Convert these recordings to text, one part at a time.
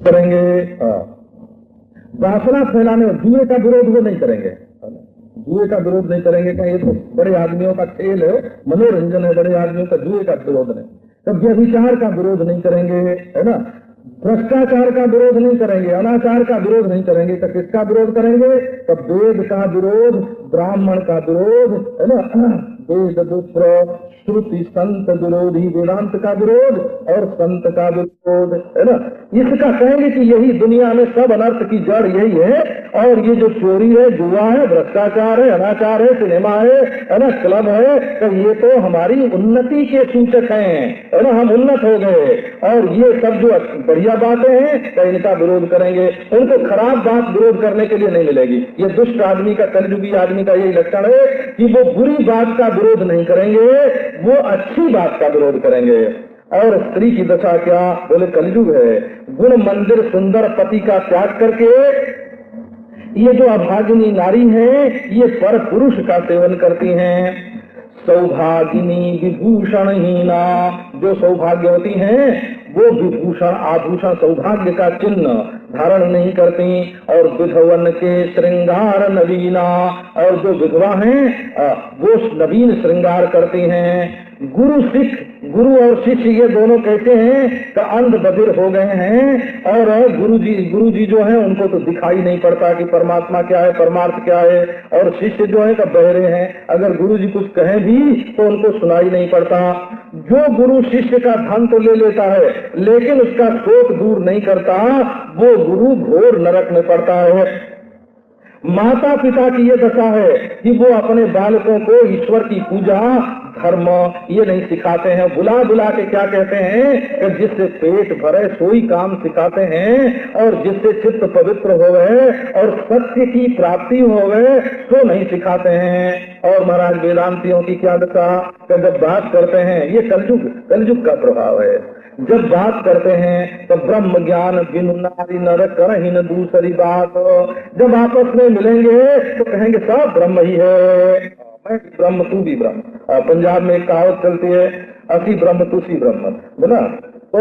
करेंगे। वासना फैलाने में जुए का विरोध वो नहीं करेंगे, जुए का विरोध नहीं करेंगे। कहीं ये तो बड़े आदमियों का खेल है, मनोरंजन है, बड़े आदमियों का जुए का विरोध नहीं। तब व्यभिचार का विरोध नहीं करेंगे, है ना। भ्रष्टाचार का विरोध नहीं करेंगे, अनाचार का विरोध नहीं करेंगे। तो किसका विरोध करेंगे? तब वेद का विरोध, ब्राह्मण का विरोध, है ना, वेद विप्र श्रुति संत विरोधी, वेदांत का विरोध और संत का विरोध, है ना। इसका कहेंगे कि यही दुनिया में सब अनर्थ की जड़ यही है। और ये जो चोरी है, जुआ है, भ्रष्टाचार है, अनाचार है, सिनेमा है ना, क्लब है, तो ये तो हमारी उन्नति के सूचक हैं, है ना। हम उन्नत हो गए और ये सब जो बढ़िया बातें हैं तो इनका विरोध करेंगे। उनको खराब बात विरोध करने के लिए नहीं मिलेगी। ये दुष्ट आदमी का, कलयुगी आदमी का यही लक्षण है कि वो बुरी बात का विरोध नहीं करेंगे, वो अच्छी बात का विरोध करेंगे। और स्त्री की दशा क्या? बोले कलयुग है। गुण मंदिर सुंदर पति का त्याग करके ये जो अभागिनी नारी है ये पर पुरुष का सेवन करती हैं। सौभागिनी विभूषणहीना, जो सौभाग्यवती हैं वो विभूषण आभूषण सौभाग्य का चिन्ह धारण नहीं करती। और विधवन के श्रृंगार नवीना, और जो विधवा हैं वो नवीन श्रृंगार करती हैं। गुरु सिख, गुरु और शिष्य ये दोनों कैसे हैं कि अंध बधिर हो गए हैं। और गुरु जी जो हैं उनको तो दिखाई नहीं पड़ता कि परमात्मा क्या है, परमार्थ क्या है। और शिष्य जो है तो बहरे हैं, अगर गुरु जी कुछ कहें भी तो उनको सुनाई नहीं पड़ता। जो गुरु शिष्य का धन तो ले लेता है लेकिन उसका शोक दूर नहीं करता, वो गुरु घोर नरक में पड़ता है। माता पिता की ये दशा है कि वो अपने बालकों को ईश्वर की पूजा, धर्म ये नहीं सिखाते हैं। बुला बुला के क्या कहते हैं कि जिससे पेट भरे सोई काम सिखाते हैं, और जिससे चित्त पवित्र होवे और सत्य की प्राप्ति होवे तो नहीं सिखाते हैं। और महाराज वेदांतियों की क्या दशा, जब बात करते हैं, ये कलयुग का प्रभाव है। जब बात करते हैं तो ब्रह्म ज्ञान बिनु नारी नर करहि न दूसरी बात। जब आपस में मिलेंगे तो कहेंगे सब ब्रह्म ही है, मैं ब्रह्म तू भी ब्रह्म। पंजाब में एक कहावत चलती है, असी ब्रह्म तू सी ब्रह्म, बोला। तो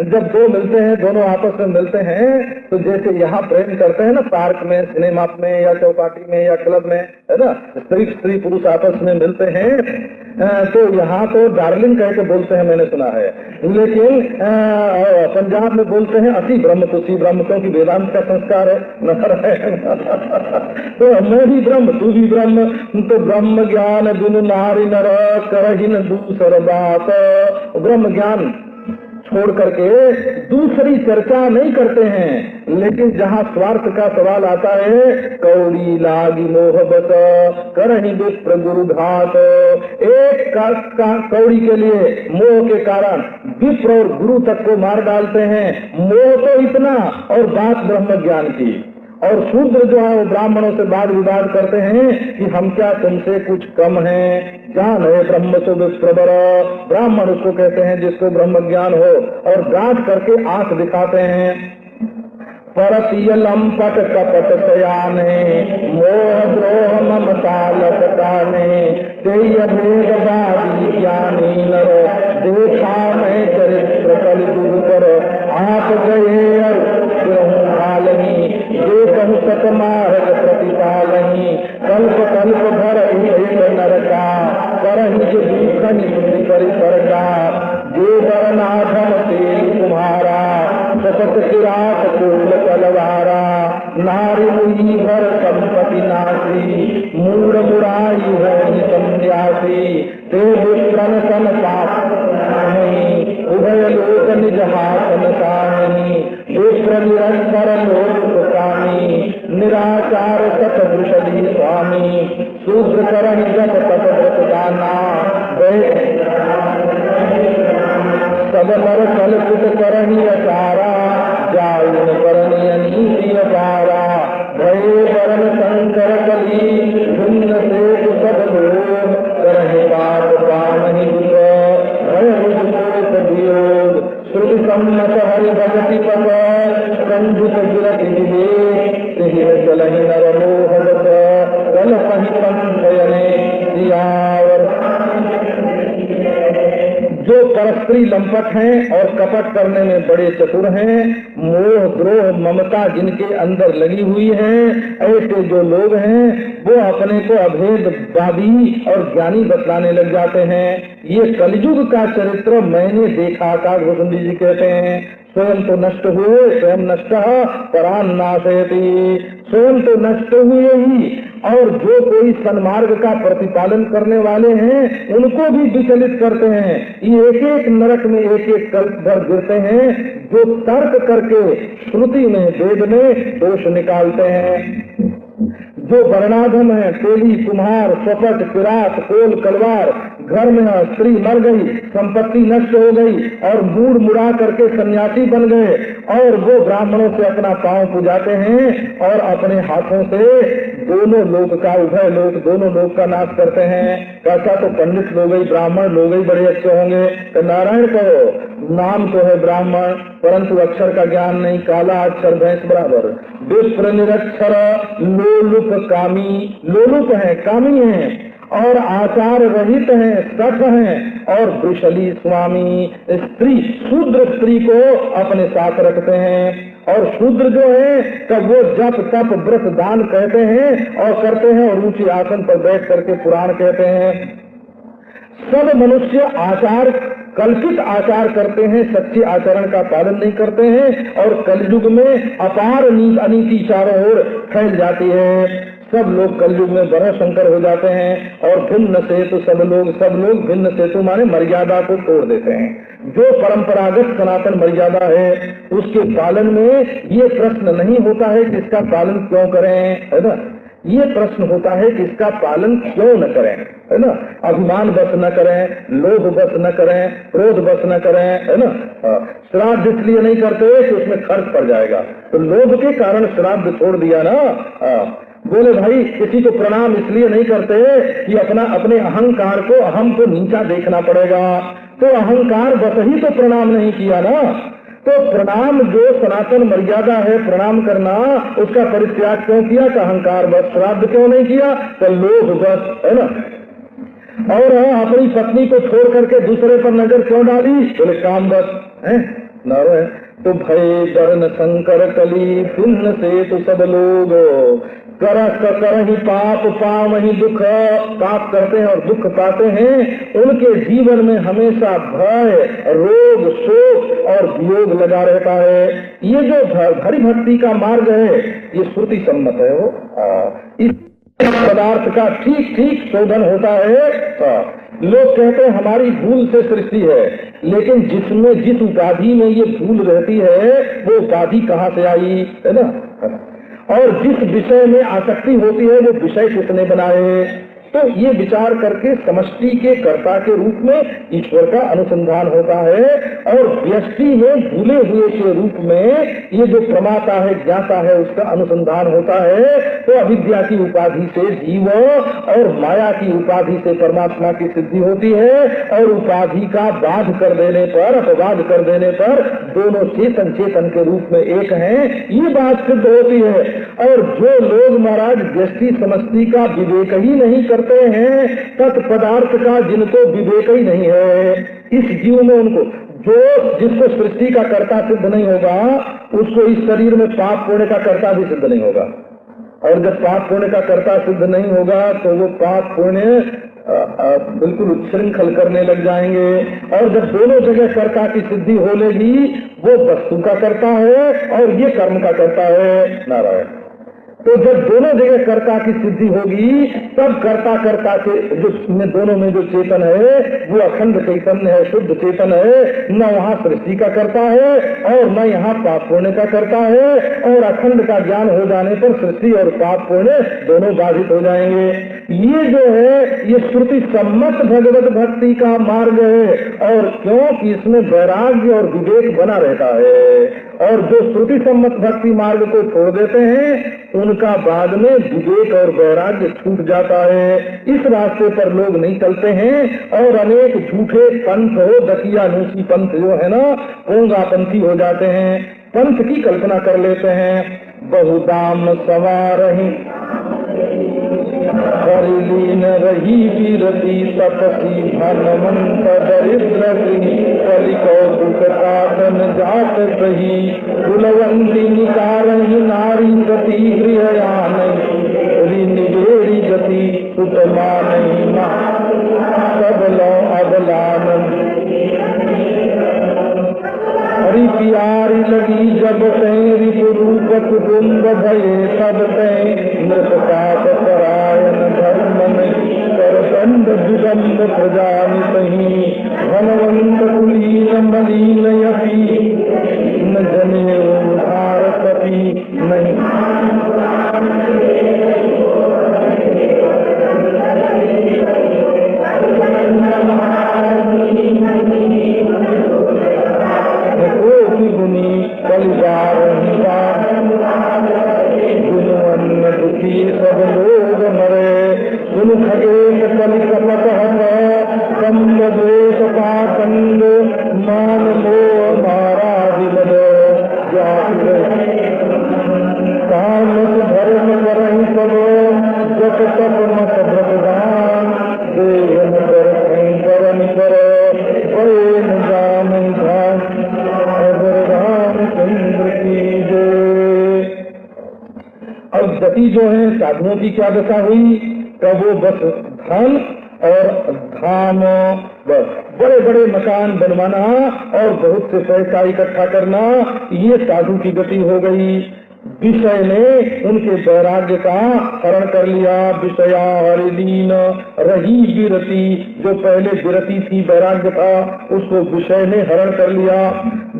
जब दो मिलते हैं, दोनों आपस में मिलते हैं, तो जैसे यहाँ प्रेम करते हैं ना पार्क में, सिनेमा में या चौपाटी में या क्लब में, है ना, स्त्री पुरुष आपस में मिलते हैं, तो यहाँ तो डार्लिंग कह के बोलते हैं, मैंने सुना है। लेकिन पंजाब में बोलते हैं असी ब्रह्म तुसी ब्रह्म, क्योंकि वेदांत का संस्कार है, नफर है। तो मैं भी ब्रह्म तू भी ब्रह्म, तो ब्रह्म ज्ञान बिनु नारी नर करहि न दूसर बात। ब्रह्म ज्ञान छोड़ करके दूसरी चर्चा नहीं करते हैं। लेकिन जहाँ स्वार्थ का सवाल आता है, कौड़ी लागी मोहबत करहि विप्र गुरु घात। एक कौड़ी के लिए मोह के कारण विप्र और गुरु तक को मार डालते हैं। मोह तो इतना, और बात ब्रह्म ज्ञान की। और शूद्र जो है वो ब्राह्मणों से वाद विवाद करते हैं कि हम क्या तुमसे कुछ कम हैं। ज्ञान है ब्रह्म सो विप्रवर, ब्राह्मण उसको कहते हैं जिसको ब्रह्म ज्ञान हो। और गांठ करके आंख दिखाते हैं। परतीय लंपट कपट सयाने, मोह द्रोह ममता लटकाने, तेय भेदवादी ज्ञानी नर, देखा मैं चरित्र कलयुग पर, आप गए हालही, देखहु सतमार्ग प्रतिपालही, कल्प कल्प भर एक नरका, करहि जो दूखनि सुधि परिसर का, जे बरनाथम तेल तुम्हारा, सतत किरात कोल तलवारा, नारी मुई भर संपति नासी, मूढ़ मुराई है संन्यासी, ते विप्रन सन पाप नहीं, उभय लोक निज हाथ नसानी, विप्र निरंतर लोक सुखानी, निराचार सत वृषधि स्वामी, शूद्र करहि जप तप व्रत दाना, सब नर कलपुट करहि असारा, जाउन करनि अनीति अपारा, भये वरण शंकर कली, भिन्न से सब लोग, करहि पाप पामहि दुख, भय मुझ वियोग, श्रुति सम्मत हरि भगति पद, कंजुत गिरति विवेक, तिहिर चलहि नर मोहवत, कलपहि पंथ यने सियावर। जो परस्त्री लंपट हैं और कपट करने में बड़े चतुर हैं, मोह द्रोह ममता जिनके अंदर लगी हुई है, ऐसे जो लोग हैं वो अपने को अभेदवादी और ज्ञानी बतलाने लग जाते हैं। ये कलयुग का चरित्र मैंने देखा का गोविंद जी कहते हैं। स्वयं तो नष्ट हुए, स्वयं नष्ट परान नाशयति, स्वयं तो नष्ट हुए ही और जो कोई सन्मार्ग का प्रतिपालन करने वाले हैं उनको भी विचलित करते हैं। ये एक एक नरक में एक एक कल्प भर गिरते हैं जो तर्क करके श्रुति में वेद में दोष निकालते हैं। जो वर्णाधम है, तेली कुम्हार, स्वपट, किरात, कोल, कलवार, घर में स्त्री मर गई, संपत्ति नष्ट हो गई और मूड मुड़ा करके सन्यासी बन गए और वो ब्राह्मणों से अपना पांव पुजाते हैं और अपने हाथों से दोनों लोक का, उभय लोक, दोनों लोक का नाश करते हैं। कैसा तो पंडित लोग ही, ब्राह्मण लोग ही बड़े अच्छे होंगे। तो नारायण कहो, नाम तो है ब्राह्मण परंतु अक्षर का ज्ञान नहीं, काला अक्षर भैंस बराबर। विप्र निरक्षर लोलुप कामी, लोलुप है, कामी है और आचार रहित हैं, सठ हैं और वृषली स्वामी। स्त्री, शूद्र स्त्री को अपने साथ रखते हैं और शूद्र जो है तब वो जप तप व्रत दान कहते हैं और करते हैं और ऊंचे आसन पर बैठ करके पुराण कहते हैं। सब मनुष्य आचार, कल्पित आचार करते हैं, सच्चे आचरण का पालन नहीं करते हैं और कलयुग में अपार अनीति चारों ओर फैल जाती है। सब लोग कलयुग में बड़ा शंकर हो जाते हैं और भिन्न सेतु सब लोग भिन्न सेतु माने मर्यादा को तोड़ देते हैं। जो परंपरागत सनातन मर्यादा है उसके पालन में ये प्रश्न नहीं होता है कि इसका पालन क्यों करें, है ना। ये प्रश्न होता है कि इसका पालन क्यों न करें, है ना। अभिमान बस न करें, लोभ बस न करें, क्रोध बस न करें, है ना। श्राद्ध इसलिए नहीं करते कि उसमें खर्च पड़ जाएगा, तो लोभ के कारण श्राद्ध छोड़ दिया ना। बोले भाई किसी को प्रणाम इसलिए नहीं करते कि अपने अहंकार को, अहम को नीचा देखना पड़ेगा, तो अहंकार बस ही तो प्रणाम नहीं किया ना। तो प्रणाम जो सनातन मर्यादा है प्रणाम करना, उसका परित्याग क्यों किया? तो अहंकार बस। श्राद्ध क्यों नहीं किया? तो लोभ बस, है ना। और अपनी पत्नी को छोड़ करके दूसरे पर नजर क्यों डाली? बोले काम बस है नारो। तो भय वर्ण शंकर कली पुण्य से तो सब लोग कर ही पाप पाव ही दुख, पाप करते हैं और दुख पाते हैं। उनके जीवन में हमेशा भय, रोग, शोक और वियोग लगा रहता है। ये जो हरि भक्ति का मार्ग है ये श्रुति सम्मत है। वो इस पदार्थ का ठीक ठीक शोधन होता है। लोग कहते हैं हमारी भूल से सृष्टि है, लेकिन जिसमें जिस उपाधि में ये भूल रहती है वो उपाधि कहाँ से आई, है ना। और जिस विषय में आसक्ति होती है वो विषय किसने बनाए। तो ये विचार करके समष्टि के कर्ता के रूप में ईश्वर का अनुसंधान होता है और व्यष्टि में भूले हुए के रूप में ये जो प्रमाता है, ज्ञाता है, उसका अनुसंधान होता है। तो अविद्या की उपाधि से जीव और माया की उपाधि से परमात्मा की सिद्धि होती है और उपाधि का बाध कर देने पर, अपवाद कर देने पर दोनों चेतन चेतन के रूप में एक हैं, ये बात सिद्ध होती है। और जो लोग महाराज व्यष्टि समष्टि का विवेक ही नहीं करते हैं, तत्पदार्थ का जिनको विवेक ही नहीं है, इस जीव में उनको जिसको सृष्टि का कर्ता सिद्ध नहीं होगा उसको इस शरीर में पाप पुण्य का कर्ता भी सिद्ध नहीं होगा। और जब पाप पुण्य का कर्ता सिद्ध नहीं होगा तो वो पाप पुण्य बिल्कुल उच्छृंखल करने लग जाएंगे। और जब दोनों जगह कर्ता की सिद्धि हो लेगी, वो वस्तु का कर्ता है और ये कर्म का कर्ता है, नारायण। तो जब दोनों जगह कर्ता की सिद्धि होगी तब कर्ता कर्ता के जो दोनों में जो चेतन है वो अखंड चैतन्य है, शुद्ध चेतन है। न वहाँ सृष्टि का कर्ता है और न यहाँ पाप पुण्य का कर्ता है। और अखंड का ज्ञान हो जाने पर सृष्टि और पाप पुण्य दोनों बाधित हो जाएंगे। ये जो है ये श्रुति सम्मत भगवत भक्ति का मार्ग है। और क्योंकि इसमें वैराग्य और विवेक बना रहता है। और जो श्रुति सम्मत भक्ति मार्ग को छोड़ देते हैं उनका बाद में विवेक और वैराग्य छूट जाता है। इस रास्ते पर लोग नहीं चलते हैं और अनेक झूठे पंथ हो, दकियानूसी पंथ जो है ना, पोंगा पंथी हो जाते हैं, पंथ की कल्पना कर लेते हैं। बहुदाम सवार ही हरिलीन रही विरति तपसी धनवंत दरिद्र कलिकौतुक साधन जात सही कुलवंती निकारही नारी सती गृहयान निवेरी गति सुतमा नहीं सब लो अबलान हरि प्यारी लगी जब तेरी रूप कुटुम्ब भये सब ते नृतपात परायण धर्म में करदंड विदम्ब प्रजानि सही धनवंत कुलीन मलीन यपी न जने उधार सपी नहीं सब लोग मरे सुन खगेश कल कपट कम्ब देश पाखंड मान मोह मारा विमद काम धर्म करही सब जप तप मत भगवान देव कर करन कर बड़े जाम धाम रामचंद्र की जय। अब गति जो है साधुओं की क्या दशा हुई? तब वो बस धन और धाम, बड़े बड़े मकान बनवाना और बहुत से पैसा इकट्ठा करना, ये साधु की गति हो गई। विषय ने उनके वैराग्य का हरण कर लिया। विषया हरिलीन रही विरति, जो पहले विरति थी, वैराग्य था, उसको विषय ने हरण कर लिया।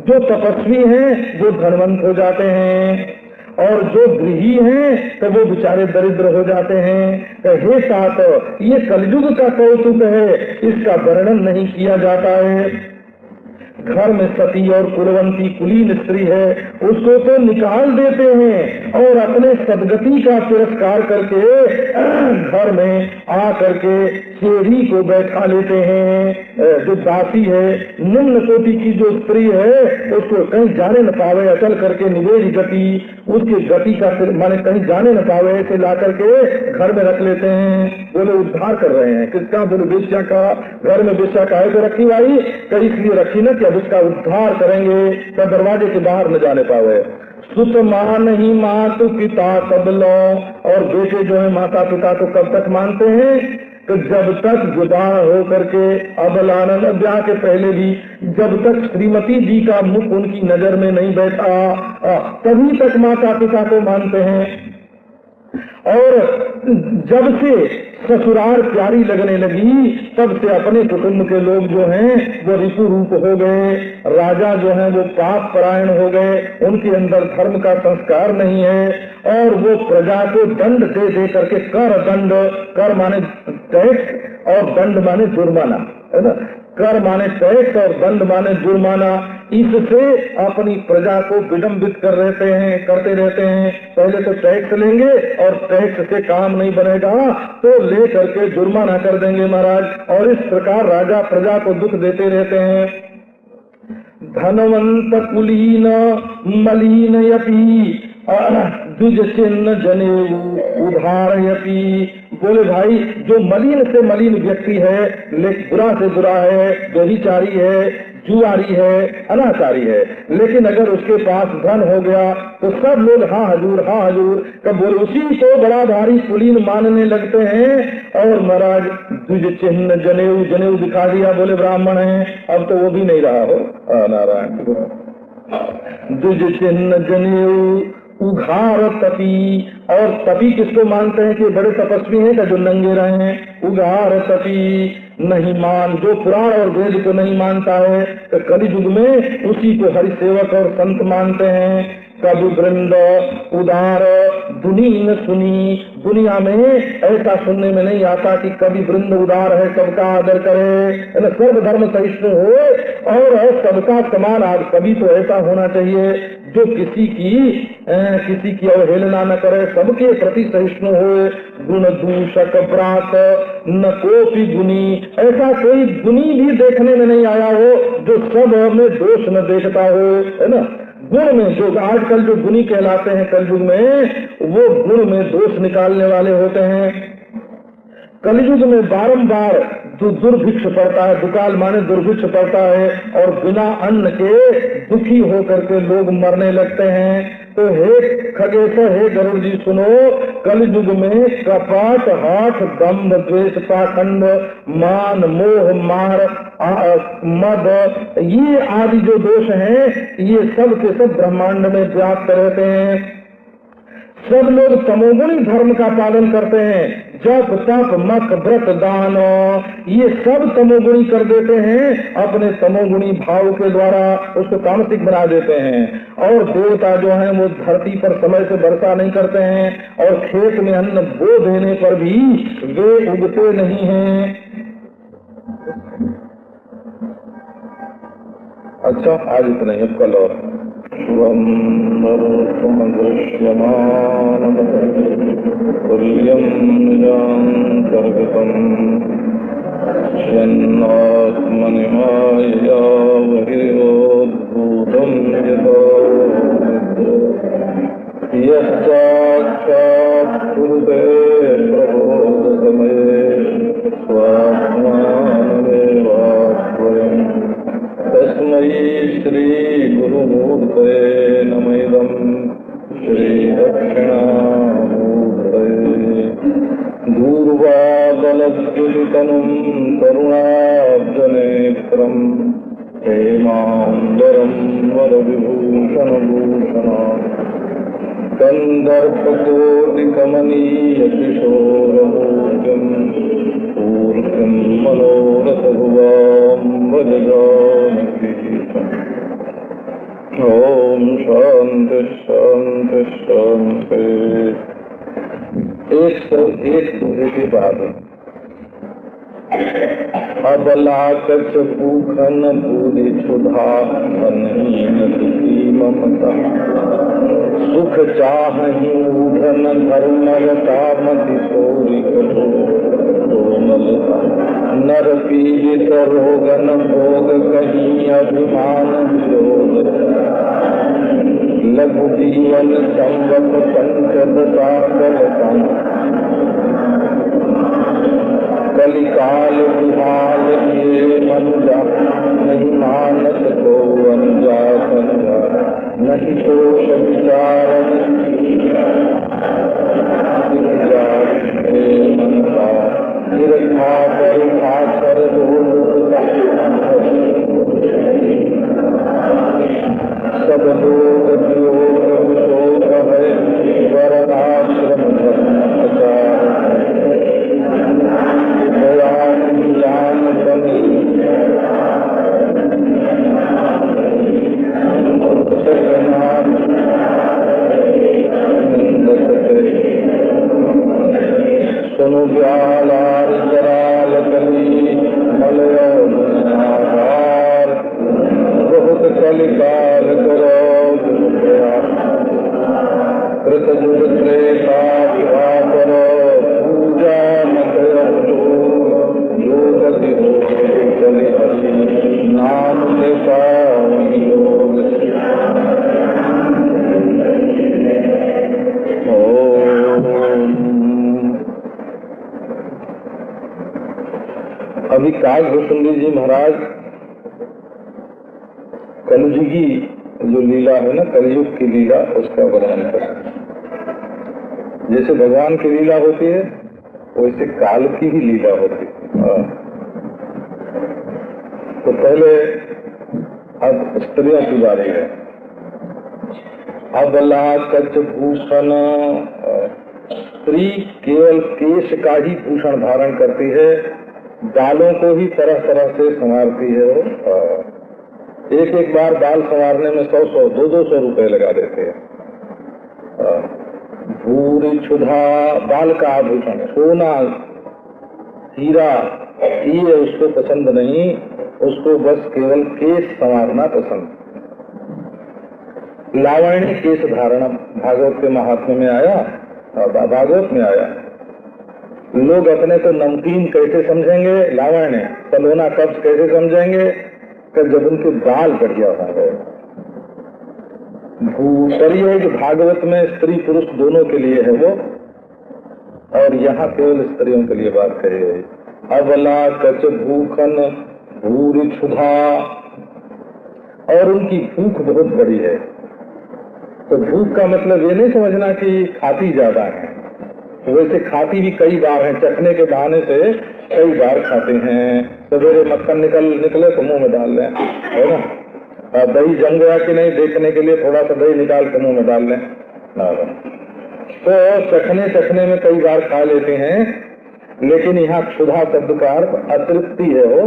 जो तपस्वी हैं वो धनवंत हो जाते हैं और जो गृही हैं तो वो बेचारे दरिद्र हो जाते हैं। तो हे साथ, ये कलयुग का कौतुक है, इसका वर्णन नहीं किया जाता है। घर में सती और कुलवंती कुलीन स्त्री है, उसको तो निकाल देते हैं और अपने सदगति का तिरस्कार करके घर में आ करके सीढ़ी को बैठा लेते हैं। जो दासी है, निम्न कोटि की जो स्त्री है, उसको कहीं जाने न पावे, अचल करके निवेश गति, उसकी गति का माने कहीं जाने न पावे, ऐसे ला करके घर में रख लेते हैं। बोले उद्धार कर रहे हैं किसका? बोले बेश्या का। घर में बेश्या का है तो रखी भाई, कहीं इसलिए रखी ना कि अब इसका उद्धार करेंगे तो दरवाजे के बाहर न जाने पावे। सुत मां नहीं मातु पिता सब लो, और बेटे जो है माता पिता को कब तक मानते हैं? तो जब तक जुदा हो करके, अबलानंद ब्याह के पहले भी, जब तक श्रीमती जी का मुख उनकी नजर में नहीं बैठा तभी तक माता पिता को मानते हैं। और जब से ससुराल प्यारी लगने लगी, तब से अपने कुटुंब के लोग जो हैं वो रिपु रूप हो गए। राजा जो हैं वो पाप परायण हो गए, उनके अंदर धर्म का संस्कार नहीं है और वो प्रजा को दंड दे दे करके, कर दंड, कर माने टैक्स और दंड माने जुर्माना, है ना। कर माने टैक्स और दंड माने जुर्माना, इससे अपनी प्रजा को विडंबित करते हैं। पहले तो टैक्स लेंगे और टैक्स से काम नहीं बनेगा तो ले करके जुर्माना कर देंगे महाराज, और इस प्रकार राजा प्रजा को दुख देते रहते हैं। धनवंत कुलीन मलीन यपि द्विज चिन्ह जनेऊ उधारयपि। बोले भाई, जो मलिन से मलिन व्यक्ति है, लेकिन बुरा से बुरा है, व्यभिचारी है, जुआरी है, अनाचारी है, लेकिन अगर उसके पास धन हो गया तो सब लोग हाँ हजूर हाँ हजूर, कब बोले उसी को बड़ा भारी कुलीन मानने लगते हैं। और महाराज द्विज चिन्ह जनेऊ, जनेऊ दिखा दिया, बोले ब्राह्मण है, अब तो वो भी नहीं रहा हो। नारायण। द्विज चिन्ह जनेऊ उघार तपी, और तपी किसको मानते हैं कि बड़े तपस्वी हैं का जो नंगे रहे हैं। उघार तपी नहीं मान, जो पुराण और वेद को नहीं मानता है तो कलियुग में उसी को हरि सेवक और संत मानते हैं। कवि वृंद उदार दुनी न सुनी, दुनिया में ऐसा सुनने में नहीं आता कि कवि वृंद उदार है, सबका आदर करे, सर्वधर्म सहिष्णु हो और सबका समान आदर। कभी तो ऐसा होना चाहिए जो किसी की अवहेलना न करे, सबके प्रति सहिष्णु हो। गुण दूषक व्रात न कोपी गुनी, ऐसा कोई गुनी भी देखने में नहीं आया हो जो सब में दोष न देखता हो, है ना। गुण में जो आजकल जो गुणी कहलाते हैं कलयुग में, वो गुण में दोष निकालने वाले होते हैं। कलयुग में बारंबार दुर्भिक्ष पड़ता है, दुकाल माने दुर्भिक्ष पड़ता है, और बिना अन्न के दुखी होकर के लोग मरने लगते हैं। तो हे खगेश, हे गरुड़ जी सुनो, कलयुग में कपट, हठ, दंभ, द्वेष, पाखंड, मान, मोह, मार, मद, ये आदि जो दोष हैं, ये सब के सब ब्रह्मांड में व्याप्त रहते हैं। सब लोग तमोगुणी धर्म का पालन करते हैं, जप, तप, मत, व्रत, दान, ये सब तमोगुणी कर देते हैं। अपने तमोगुणी भाव के द्वारा उसको तामसिक बना देते हैं। और देवता जो हैं वो धरती पर समय से वर्षा नहीं करते हैं, और खेत में अन्न बो देने पर भी वे उगते नहीं हैं। अच्छा, आज इतना ही, अब कल और तुल्यं निजान्तर्गतम् यन्नात्मनि मायया बहिर्योद्भूतं यथा यस्साक्षात् कुरुते प्रबोधसमये स्वात्मानमेवास्वयम् तस्मै श्री गुरुमूर्तये नमः। श्री दक्षिणामूर्तये दूर्वादलद्युतितनुं करुणाब्जनेत्रं हेमाम्बरं वरविभूषणभूषणाम् कन्दर्पकोटिकमनीयकिशोरमूर्तिं पूर्तिं मनोरथभुवां भजजानकी। ओम शांति शांति शांति। एक दूसरे की बात है। अबला कच्छ भूखन पूरी क्षुधा धनहीन दुखी ममता सुख चाहि ऊधन धर्मरता मति थोरी कोमलता नर पीड़ित रोगन भोग कहीं अभिमान विरोध लघु जीवन संवत पंचदशा कलिकाल विहाल ये मनुजा नहीं मानस को अनुजा संजा नहीं दोष विचार मनता निरखा परिखा कर सब लोग वियोग विशोक है वरदाश्रम ज्ञान बनी सुनो व्यालार जराल कली मलयो मुनाधार बहुत कलिकाल करो कृत जुग त्रेता विवाह करो पूजा मत योगति चली हरि नाम लेता योग। अभी काग भूषुंडी जी महाराज कलयुगी जो लीला है ना, कलयुग की लीला, उसका वर्णन कर। जैसे भगवान की लीला होती है वैसे काल की ही लीला होती है। तो पहले अब स्त्रियों की बारी है। अबला कच्छ भूषण, स्त्री केवल केश का ही भूषण धारण करती है, बालों को ही तरह तरह से संवारती है। एक एक बार बाल संवारने में 100-100, 200 रुपए लगा देते हैं। भूरी क्षुधा, बाल का आभूषण, सोना हीरा, ये उसको पसंद नहीं, उसको बस केवल केश संवारना पसंद। लावण्य केश धारण भागवत के महात्म्य में आया, भागवत में आया। लोग अपने को नमकीन कैसे समझेंगे, लावण्य सलोना कब्ज कैसे समझेंगे कि जब उनके बाल बढ़िया हो गए। भूषण है कि भागवत में स्त्री पुरुष दोनों के लिए है वो। और यहाँ केवल स्त्रियों के लिए बात कही गई। अबला कच भूखन भूरी क्षुधा, और उनकी भूख बहुत बड़ी है। तो भूख का मतलब ये नहीं समझना कि खाती ज्यादा है, वैसे खाती भी कई बार है, चखने के बहाने से कई बार खाते हैं। सवेरे मक्खन निकले तो मुंह में डाल लें, है ना। दही जम गया कि नहीं देखने के लिए थोड़ा सा दही निकाल के मुंह में डाल लें। तो चखने में कई बार खा लेते हैं। लेकिन यहाँ क्षुधा शब्द का अर्थ अतृप्ति है, वो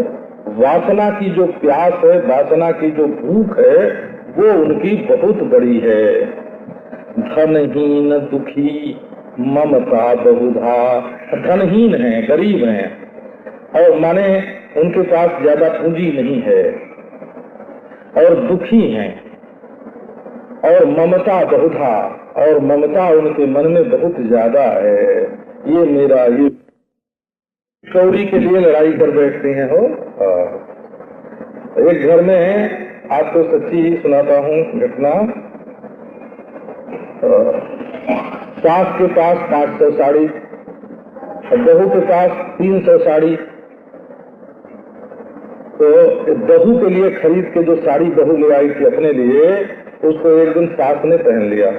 वासना की जो प्यास है, वासना की जो भूख है, वो उनकी बहुत बड़ी है। धनहीन दुखी ममता बहुधा, धनहीन है, गरीब हैं, और माने उनके पास ज्यादा पूंजी नहीं है, और दुखी हैं, और ममता बहुधा, और ममता उनके मन में बहुत ज्यादा है। ये मेरा, ये चोरी के लिए लड़ाई कर बैठते हैं हो। एक घर में आपको सच्ची ही सुनाता हूँ घटना। सास के पास 500 साड़ी, बहू के पास 300 साड़ी। तो बहू के लिए खरीद के जो साड़ी बहू ले आई थी अपने लिए, उसको एक दिन सास ने पहन लिया।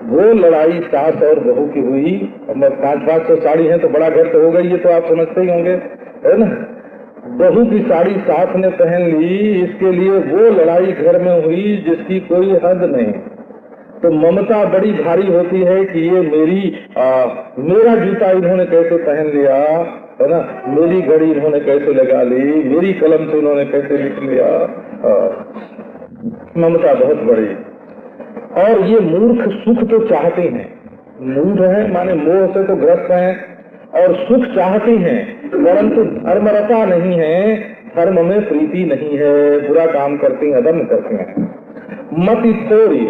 वो लड़ाई सास और बहू की हुई। 500 साड़ी है तो बड़ा घर तो हो गई, ये तो आप समझते ही होंगे, है ना। बहू की साड़ी सास ने पहन ली, इसके लिए वो लड़ाई घर में हुई जिसकी कोई हद नहीं। तो ममता बड़ी भारी होती है कि ये मेरा जूता इन्होंने कैसे पहन लिया, है ना, मेरी घड़ी इन्होंने कैसे लगा ली, मेरी कलम से इन्होंने कैसे लिख लिया। ममता बहुत बड़ी। और ये मूर्ख सुख तो चाहते हैं, मूढ़ है माने मोह से तो ग्रस्त हैं, और सुख चाहते हैं, परंतु धर्मरता नहीं है, धर्म में प्रीति नहीं है, बुरा काम करते हैं, अधर्म करते हैं। मति थोड़ी,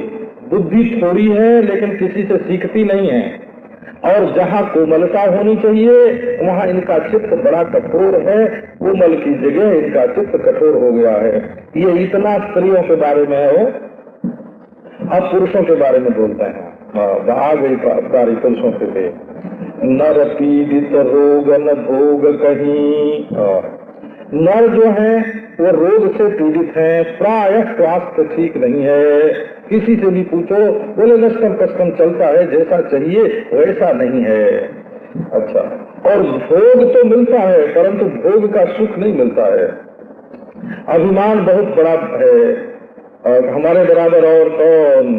बुद्धि थोड़ी है, लेकिन किसी से सीखती नहीं है। और जहाँ कोमलता होनी चाहिए वहाँ इनका चित्त बड़ा कठोर है, कोमल की जगह इनका चित्त कठोर हो गया है। ये इतना स्त्रियों के बारे में है। अब पुरुषों के बारे में बोलते हैं। आ गई बारी पुरुषों के लिए। नर पीड़ित रोग न भोग कहीं, नर जो है वो रोग से पीड़ित है, प्रायः स्वास्थ्य ठीक नहीं है। किसी से भी पूछो बोले नष्टम कष्टम चलता है, जैसा चाहिए वैसा नहीं है। अच्छा, और भोग तो मिलता है परंतु भोग का सुख नहीं मिलता है। अभिमान बहुत बड़ा है, और हमारे बराबर और कौन,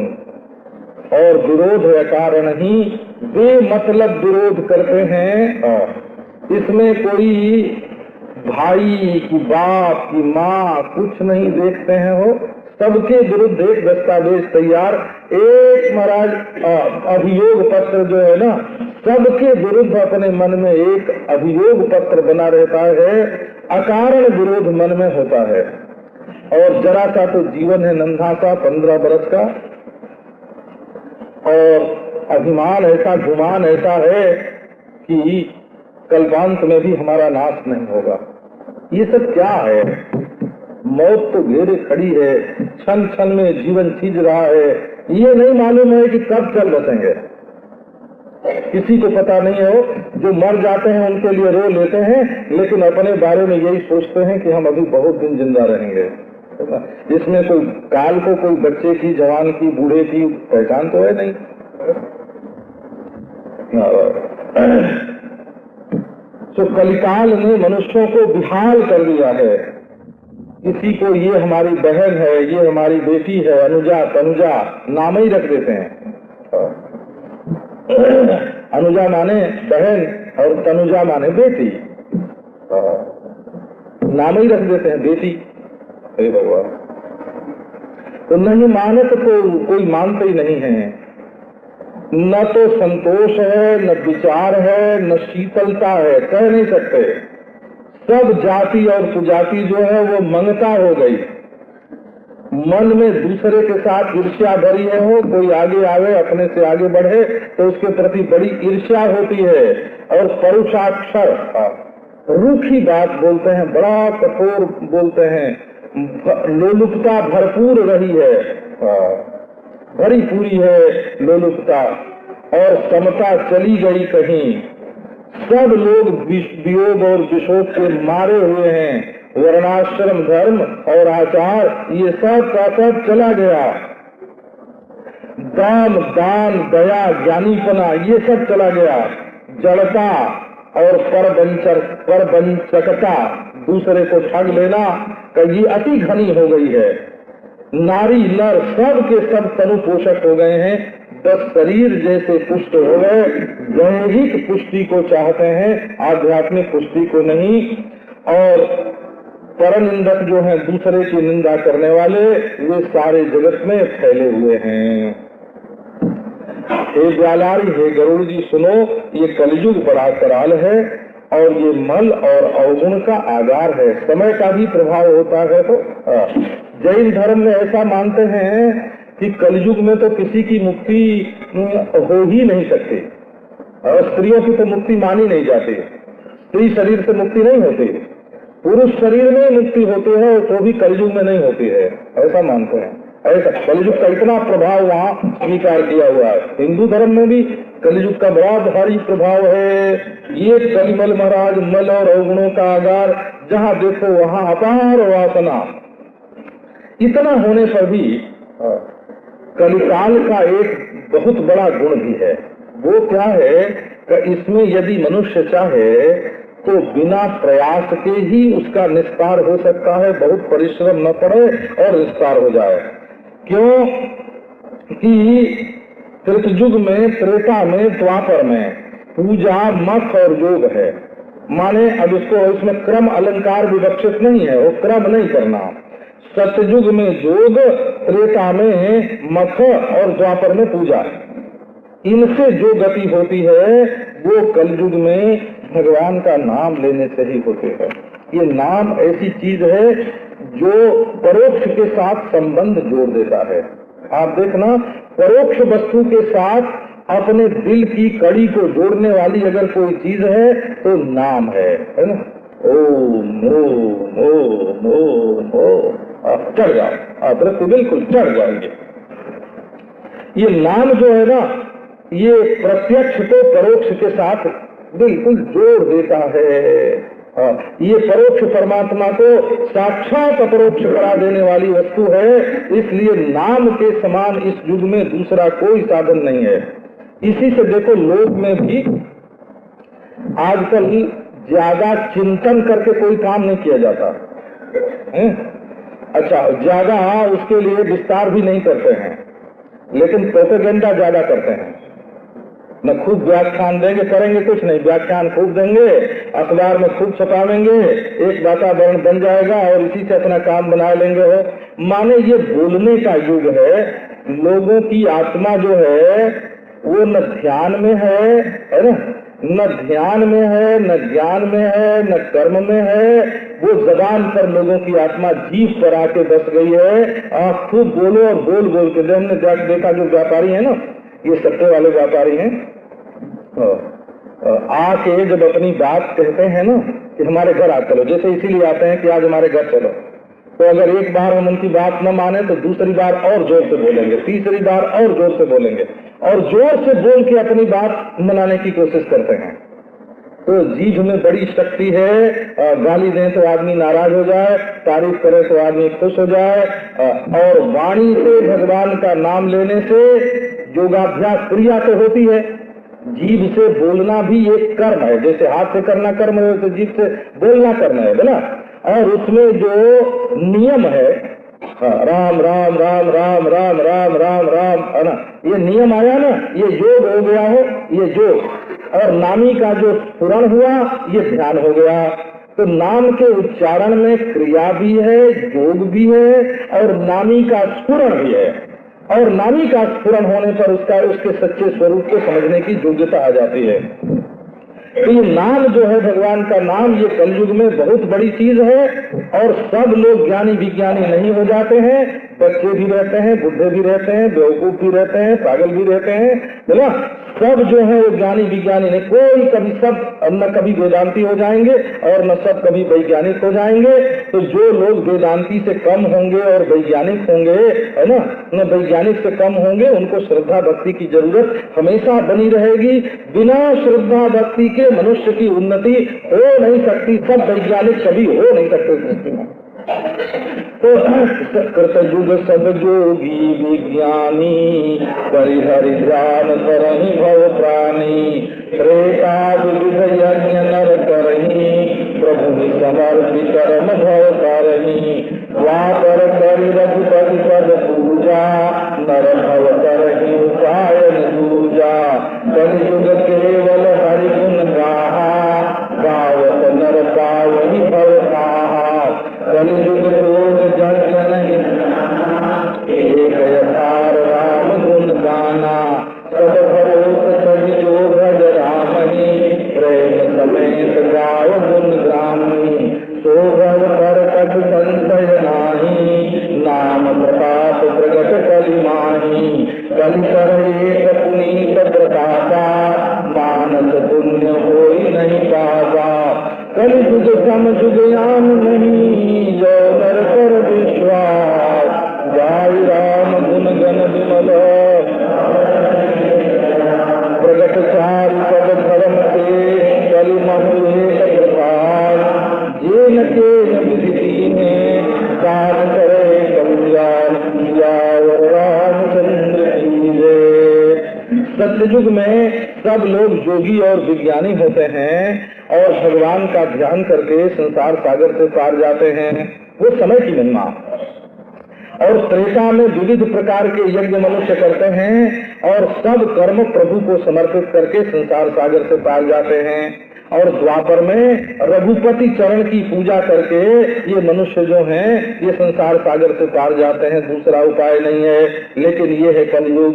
और विरोध है कारण ही बेमतलब विरोध करते हैं। इसमें कोई भाई की बाप की माँ कुछ नहीं देखते हैं, हो सबके विरुद्ध एक दस्तावेज तैयार, एक महाराज अभियोग पत्र जो है ना, सबके विरुद्ध अपने मन में एक अभियोग पत्र बना रहता है, अकारण विरोध मन में होता है। और जरा सा तो जीवन है नन्हा सा 15 बरस का, और अभिमान ऐसा गुमान ऐसा है कि कल्पांत में भी हमारा नाश नहीं होगा। ये सब क्या है? मौत तो घेरे खड़ी है, क्षण क्षण में जीवन छीज रहा है, ये नहीं मालूम है कि कब चल बसेंगे। किसी को पता नहीं हो, जो मर जाते हैं उनके लिए रो लेते हैं, लेकिन अपने बारे में यही सोचते हैं कि हम अभी बहुत दिन जिंदा रहेंगे। इसमें कोई काल को, कोई बच्चे की, जवान की, बूढ़े की पहचान तो है नहीं। तो कलिकाल ने मनुष्यों को बिहाल कर दिया है। किसी को ये हमारी बहन है, ये हमारी बेटी है, अनुजा तनुजा नाम ही रख देते हैं। अनुजा माने बहन और तनुजा माने बेटी, नाम ही रख देते हैं बेटी। हे भगवान, तो नहीं माने तो कोई मानते ही नहीं है। न तो संतोष है, न विचार है, न शीतलता है, कह नहीं सकते। सब जाति और कुजाति जो है वो मंगता हो गई, मन में दूसरे के साथ ईर्ष्या भरी है। हो कोई आगे आवे, अपने से आगे बढ़े तो उसके प्रति बड़ी ईर्ष्या होती है, और परुषाक्षर रूखी बात बोलते हैं, बड़ा कठोर बोलते हैं, लोलुपता भरपूर रही है, भरी पूरी है लोलुपता। और समता चली गई कहीं। सब लोग वियोग और विशोक के मारे हुए हैं। वर्णाश्रम धर्म और आचार ये सब का सब चला गया। दान दान दया ज्ञानीपना ये सब चला गया। जड़ता और परवंचकता, दूसरे को ठग लेना का ये अति घनी हो गई है। नारी नर सब के सब तनु पोषक हो गए हैं। 10 शरीर जैसे पुष्ट हो गए। दैहिक पुष्टि को चाहते हैं, आध्यात्मिक पुष्टि को नहीं। और परनिंदक जो हैं, दूसरे की निंदा करने वाले, वे सारे जगत में फैले हुए हैं। हे ज्वालारी, हे गरुड़ जी सुनो, ये कलयुग बड़ा कराल है और ये मल और अवगुण का आगार है। समय का भी प्रभाव होता है। तो जैन धर्म में ऐसा मानते हैं कि कलयुग में तो किसी की मुक्ति हो ही नहीं सकती और स्त्रियों की तो मुक्ति मानी नहीं जाती। स्त्री शरीर से मुक्ति नहीं होती, पुरुष शरीर में मुक्ति होती है, तो भी कलयुग में नहीं होती है, ऐसा मानते हैं। ऐसा कलयुग का इतना प्रभाव वहाँ स्वीकार किया हुआ है। हिंदू धर्म में भी कलयुग का बड़ा भारी प्रभाव है। ये कलिमल महाराज, मल और अवगुणों का आगार, जहाँ देखो वहाँ अपार वासना। इतना होने पर भी कलिकाल का एक बहुत बड़ा गुण भी है। वो क्या है कि इसमें यदि मनुष्य चाहे तो बिना प्रयास के ही उसका निस्तार हो सकता है। बहुत परिश्रम न पड़े और निस्तार हो जाए। क्यों कि त्रेतयुग में, त्रेता में, द्वापर में पूजा, मत और योग है। माने अब इसमें क्रम अलंकार विवक्षित नहीं है, वो क्रम नहीं करना। सतयुग में योग, त्रेता में मख और द्वापर में पूजा। इनसे जो गति होती है वो कलयुग में भगवान का नाम लेने से ही होती है। ये नाम ऐसी चीज है जो परोक्ष के साथ संबंध जोड़ देता है। आप देखना, परोक्ष वस्तु के साथ अपने दिल की कड़ी को जोड़ने वाली अगर कोई चीज है तो नाम है ना। ओम ओम ओम ओम ओम, आप चढ़ जाओ, आप बिल्कुल चढ़ जाएंगे। ये नाम जो है ना, ये प्रत्यक्ष को परोक्ष के साथ बिल्कुल जोड़ देता है। ये परोक्ष परमात्मा को साक्षात अपरोक्ष करा देने वाली वस्तु है। इसलिए नाम के समान इस युग में दूसरा कोई साधन नहीं है। इसी से देखो, लोक में भी आजकल ज्यादा चिंतन करके कोई काम नहीं किया जाता है। अच्छा, ज्यादा उसके लिए विस्तार भी नहीं करते हैं, लेकिन प्रोपेगेंडा ज्यादा करते हैं। न खूब व्याख्यान देंगे, करेंगे कुछ नहीं, व्याख्यान खूब देंगे, अखबार में खूब छपावेंगे, एक वातावरण बन जाएगा और इसी से अपना काम बना लेंगे। हो माने ये बोलने का युग है। लोगों की आत्मा जो है वो न ध्यान में है ना, न ध्यान में है, न ज्ञान में है, न कर्म में है। वो जबान पर लोगों की आत्मा जीभ पर आके बस गई है। आप खूब बोलो और बोल बोल के। हमने देखा जो व्यापारी है ना, ये सट्टे वाले व्यापारी हैं, आके जब अपनी बात कहते हैं ना कि हमारे घर आ चलो, जैसे इसीलिए आते हैं कि आज हमारे घर चलो, तो अगर एक बार हम उनकी बात न माने तो दूसरी बार और जोर से बोलेंगे, तीसरी बार और जोर से बोलेंगे और जोर से बोल के अपनी बात मनाने की कोशिश करते हैं। तो जीभ में बड़ी शक्ति है। गाली दें तो आदमी नाराज हो जाए, तारीफ करे तो आदमी खुश हो जाए। और वाणी से भगवान का नाम लेने से योगाभ्यास क्रिया तो होती है। जीभ से बोलना भी एक कर्म है। जैसे हाथ से करना कर्म है, तो जीभ से बोलना कर्म है ना। और उसमें जो नियम है, राम राम राम राम राम राम राम राम है ना, ये नियम आया ना, ये योग हो गया हो, ये योग। और नामी का जो स्फुरण हुआ, ये ध्यान हो गया। तो नाम के उच्चारण में क्रिया भी है, योग भी है और नामी का स्फुरण भी है। और नामी का स्फुरण होने पर उसके सच्चे स्वरूप को समझने की योग्यता आ जाती है। तो ये नाम जो है, भगवान का नाम, ये कलयुग में बहुत बड़ी चीज है। और सब लोग ज्ञानी विज्ञानी नहीं हो जाते हैं। बच्चे भी रहते हैं, बुढ़े भी रहते हैं, बेवकूफ भी रहते हैं, पागल भी रहते हैं, बोला। सब जो है वो ज्ञानी विज्ञानी नहीं। कोई कभी, सब न कभी वेदांती हो जाएंगे और न सब कभी वैज्ञानिक हो जाएंगे। तो जो लोग वेदांती से कम होंगे और वैज्ञानिक होंगे, है ना, न वैज्ञानिक से कम होंगे। उनको श्रद्धा भक्ति की जरूरत हमेशा बनी रहेगी। बिना श्रद्धा भक्ति के मनुष्य की उन्नति हो नहीं सकती। सब वैज्ञानिक कभी हो नहीं सकते सृष्टि में। तो कृतयुग सब जोगी विज्ञानी, परिहरि ध्यान करहि भव प्राणी। त्रेता विविध यज्ञ नर करहि, प्रभु समर्पित कर्म भव करहि। द्वापर करि रघुपति पद पूजा, नर भव करहि उपायन दूजा। कलियुग केवल हरि गुण गाहा, गावत नर पावहि भव पाहा। कलियुग लोग जग नहीं, एक यथार राम गुण गाना। सब भरोस सज जो भज रामहि, प्रेम समेत गाव गुण ग्रामी। शोभव कर कछ संशय नाही, नाम प्रताप प्रगट कलि माही। कलि कर एक पुनीत प्रतापा, मानस पुण्य होई नहीं पावा। कलियुग सम जुग यान नहीं, जो नर कर विश्वास। गाय राम गुण गण विमल, प्रगट चारु पद धर्म के। कलि महु एक प्रभाव, जेन के विधि में दान करे कल्याण। सियावर रामचंद्र की जय। सत्ययुग में सब लोग योगी और विज्ञानी होते हैं और भगवान का ध्यान करके संसार सागर से पार जाते हैं। वो समय की महिमा। और त्रेता में विविध प्रकार के यज्ञ मनुष्य करते हैं और सब कर्म प्रभु को समर्पित करके संसार सागर से पार जाते हैं। और द्वापर में रघुपति चरण की पूजा करके ये मनुष्य जो हैं ये संसार सागर से पार जाते हैं। दूसरा उपाय नहीं है। लेकिन ये है कलयुग।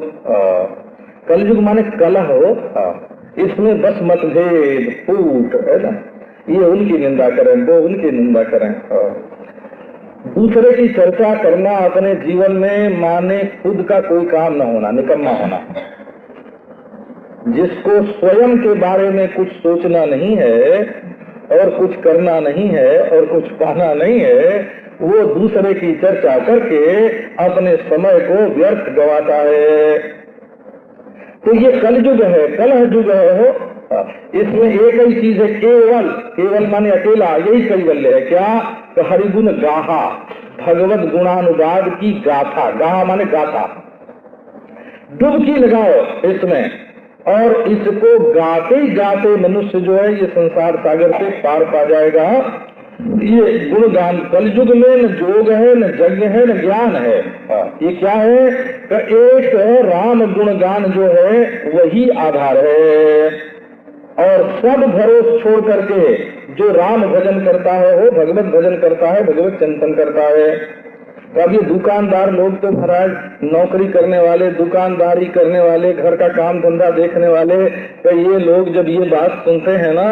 कलयुग माने कलह हो, इसमें बस मतभेद फूट है ना। ये उनकी निंदा करें, वो उनकी निंदा करें। दूसरे की चर्चा करना अपने जीवन में माने खुद का कोई काम न होना, निकम्मा होना। जिसको स्वयं के बारे में कुछ सोचना नहीं है और कुछ करना नहीं है और कुछ पाना नहीं है, वो दूसरे की चर्चा करके अपने समय को व्यर्थ गवाता है। तो ये कलयुग है, कलह युग है हो। इसमें एक ही चीज है, केवल। केवल माने अकेला, यही कैवल्य है। क्या? तो हरिगुण गाहा, भगवत गुणानुवाद की गाथा। गाहा माने गाथा। डुबकी लगाओ इसमें और इसको गाते गाते मनुष्य जो है ये संसार सागर से पार पा जाएगा। ये गुणगान कलयुग में न जोग है, न यज्ञ है, न ज्ञान है। ये क्या है? एक राम गुणगान जो है वही आधार है। और सब भरोस छोड़ करके जो राम भजन करता है वो भगवत भजन करता है, भगवत चिंतन करता है। तो अब ये दुकानदार लोग तो महाराज नौकरी करने वाले, दुकानदारी करने वाले, घर का काम धंधा देखने वाले, तो ये लोग जब ये बात सुनते हैं ना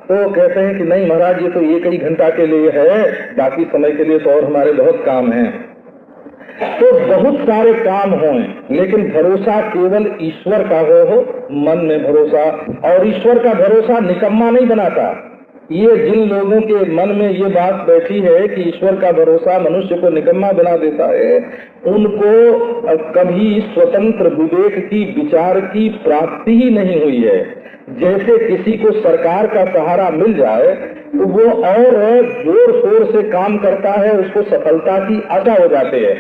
तो कहते हैं कि नहीं महाराज ये तो एक ही घंटा के लिए है, बाकी समय के लिए तो और हमारे बहुत काम हैं। तो बहुत सारे काम हों लेकिन भरोसा केवल ईश्वर का हो, मन में भरोसा। और ईश्वर का भरोसा निकम्मा नहीं बनाता। ये जिन लोगों के मन में ये बात बैठी है कि ईश्वर का भरोसा मनुष्य को निकम्मा बना देता है, उनको कभी स्वतंत्र विवेक की, विचार की प्राप्ति ही नहीं हुई है। जैसे किसी को सरकार का सहारा मिल जाए तो वो और जोर शोर से काम करता है, उसको सफलता की आशा हो जाती है।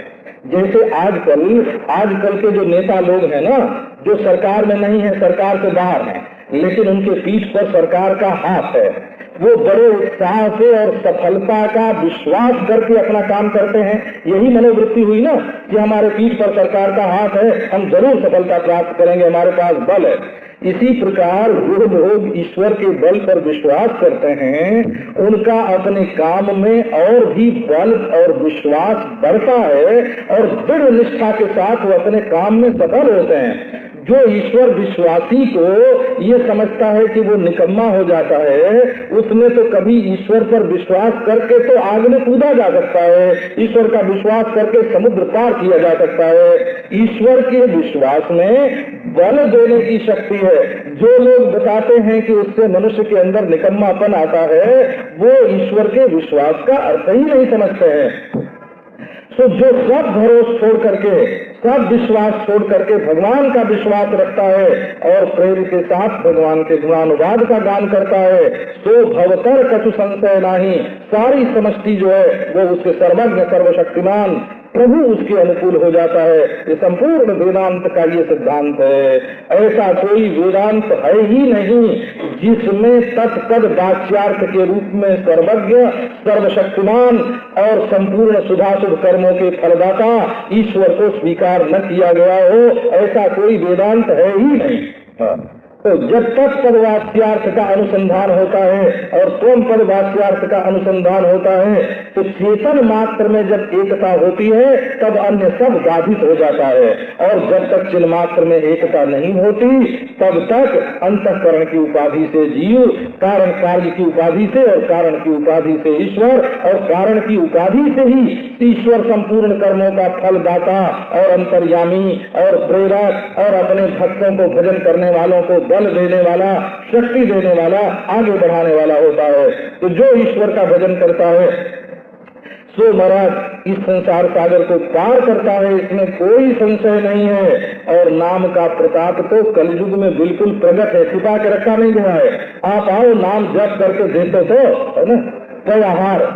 जैसे आजकल के जो नेता लोग हैं ना, जो सरकार में नहीं है, सरकार से बाहर हैं, लेकिन उनके पीठ पर सरकार का हाथ है, वो बड़े उत्साह से और सफलता का विश्वास करके अपना काम करते हैं। यही मनोवृत्ति हुई ना कि हमारे पीठ पर सरकार का हाथ है, हम जरूर सफलता प्राप्त करेंगे, हमारे पास बल है। इसी प्रकार जो लोग ईश्वर के बल पर विश्वास करते हैं, उनका अपने काम में और भी बल और विश्वास बढ़ता है और दृढ़ निष्ठा के साथ वो अपने काम में सफल होते हैं। जो ईश्वर विश्वासी को ये समझता है कि वो निकम्मा हो जाता है, उसने तो कभी ईश्वर पर विश्वास करके तो आग में कूदा जा सकता है, ईश्वर का विश्वास करके समुद्र पार किया जा सकता है। ईश्वर के विश्वास में बल देने की शक्ति है। जो लोग बताते हैं कि उससे मनुष्य के अंदर निकम्मापन आता है, वो ईश्वर के विश्वास का अर्थ ही नहीं समझते हैं। तो जो सब भरोसा छोड़ करके, सब विश्वास छोड़ करके भगवान का विश्वास रखता है और प्रेम के साथ भगवान के गुणानुवाद का गान करता है, सो भवतर कछु संशय नहीं, सारी समष्टि जो है वो उसके सर्वज्ञ सर्वशक्तिमान प्रभु उसके अनुकूल हो जाता है। ये संपूर्ण वेदांत का ये सिद्धांत है। ऐसा कोई वेदांत है ही नहीं जिसमें तत्पद वाच्यार्थ के रूप में सर्वज्ञ सर्वशक्तिमान और संपूर्ण शुभाशुभ कर्मों के फलदाता ईश्वर को स्वीकार न किया गया हो। ऐसा कोई वेदांत है ही नहीं। तो जब तक पद वाच्यार्थ का अनुसंधान होता है और स्वयं पद वाच्यार्थ का अनुसंधान होता है तो चेतन मात्र में जब एकता होती है तब अन्य सब बाधित हो जाता है, और जब तक चिन्ह मात्र में एकता नहीं होती तब तक अंतःकरण की उपाधि से जीव, कारण कार्य की उपाधि से और कारण की उपाधि से ईश्वर और कारण की उपाधि से ही ईश्वर संपूर्ण कर्मों का फलदाता और अंतर्यामी और प्रेरक और अपने भक्तों को भजन करने वालों को बल देने वाला, शक्ति देने वाला, आगे बढ़ाने वाला होता है। तो जो ईश्वर का भजन करता है सो महाराज इस संसार सागर को पार करता है, इसमें कोई संशय नहीं है। और नाम का प्रताप तो कलयुग में बिल्कुल प्रकट है, छिपा के रखा नहीं गया है। आप आओ नाम जप करके देखो तो है ना, त्वयाहार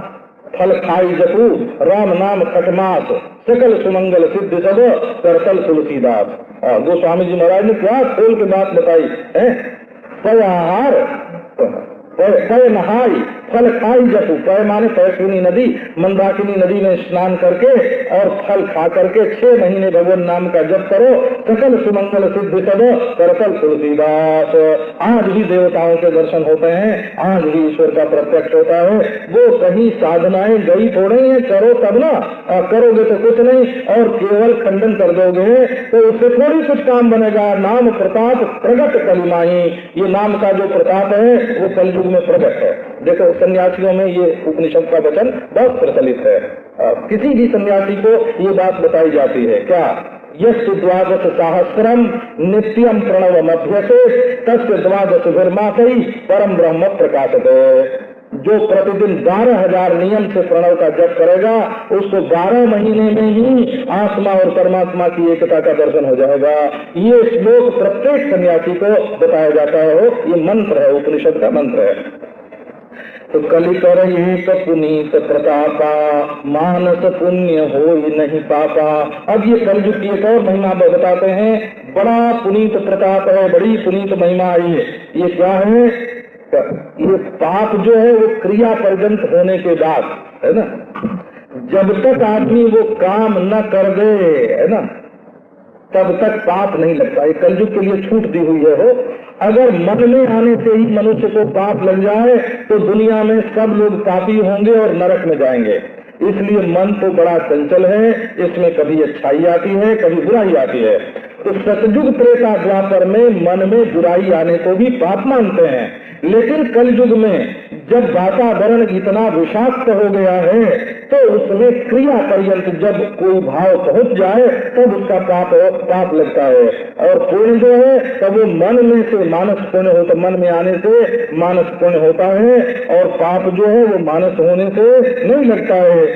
फल खाई जपू राम नाम खटमास सकल सुमंगल सिद्ध सब करतल तुलसीदास। गोस्वामी जी महाराज ने क्या खोल के बात बताई है। त्वयाहार पय नहाई फल खाई जपू, पय माने पैसुनी नदी, मंदाकिनी नदी में स्नान करके और फल खा करके 6 महीने भगवान नाम का जप करो, सकल सुमंगल सिद्ध सब करतल तुलसीदास। आज भी देवताओं के दर्शन होते हैं, आज भी ईश्वर का प्रत्यक्ष होता है। वो कहीं साधनाएं गई थोड़ी है, करो तब ना, करोगे तो कुछ नहीं और केवल खंडन कर दोगे तो उससे थोड़ी कुछ काम बनेगा। नाम प्रताप प्रगट कलिमाही, ये नाम का जो प्रताप है वो कलयुग में प्रकट है। देखो सन्यासियों में ये उपनिषद का वचन बहुत प्रचलित है। किसी भी सन्यासी को ये बात बताई जाती है क्या, यस्य द्वादश सहस्रम नित्यम प्रणव अभ्यसे तस्य द्वादश भिर्मासई परम ब्रह्म प्रकाशते। जो प्रतिदिन 12,000 नियम से प्रणव का जप करेगा उसको 12 महीने में ही आत्मा और परमात्मा की एकता का दर्शन हो जाएगा। ये श्लोक प्रत्येक सन्यासी को बताया जाता है, ये मंत्र है, उपनिषद का मंत्र है। तो कलिकर एक पुनीत प्रतापा मानस पुण्य हो नहीं पापा। अब ये कलयुग की एक और महिमा बताते हैं, बड़ा पुनीत प्रताप है, बड़ी पुनीत महिमा आई है। ये क्या है, ये पाप जो है वो क्रिया पर्यंत होने के बाद है ना, जब तक आदमी वो काम न कर दे है ना तब तक पाप नहीं लगता। ये कलयुग के लिए छूट दी हुई है। हो अगर मन में आने से ही मनुष्य को पाप लग जाए तो दुनिया में सब लोग पापी होंगे और नरक में जाएंगे। इसलिए मन तो बड़ा चंचल है, इसमें कभी अच्छाई आती है कभी बुराई आती है। तो सतयुग त्रेता द्वापर में मन में बुराई आने को भी पाप मानते हैं, लेकिन कलयुग में जब वातावरण इतना विषाक्त हो गया है तो उसमें क्रिया पर्यंत जब कोई भाव पहुंच जाए तब उसका पाप लगता है। और पुण्य जो है तब वो मन में से मानस पुण्य होता, मन में आने से मानस पुण्य होता है, और पाप जो है वो मानस होने से नहीं लगता है।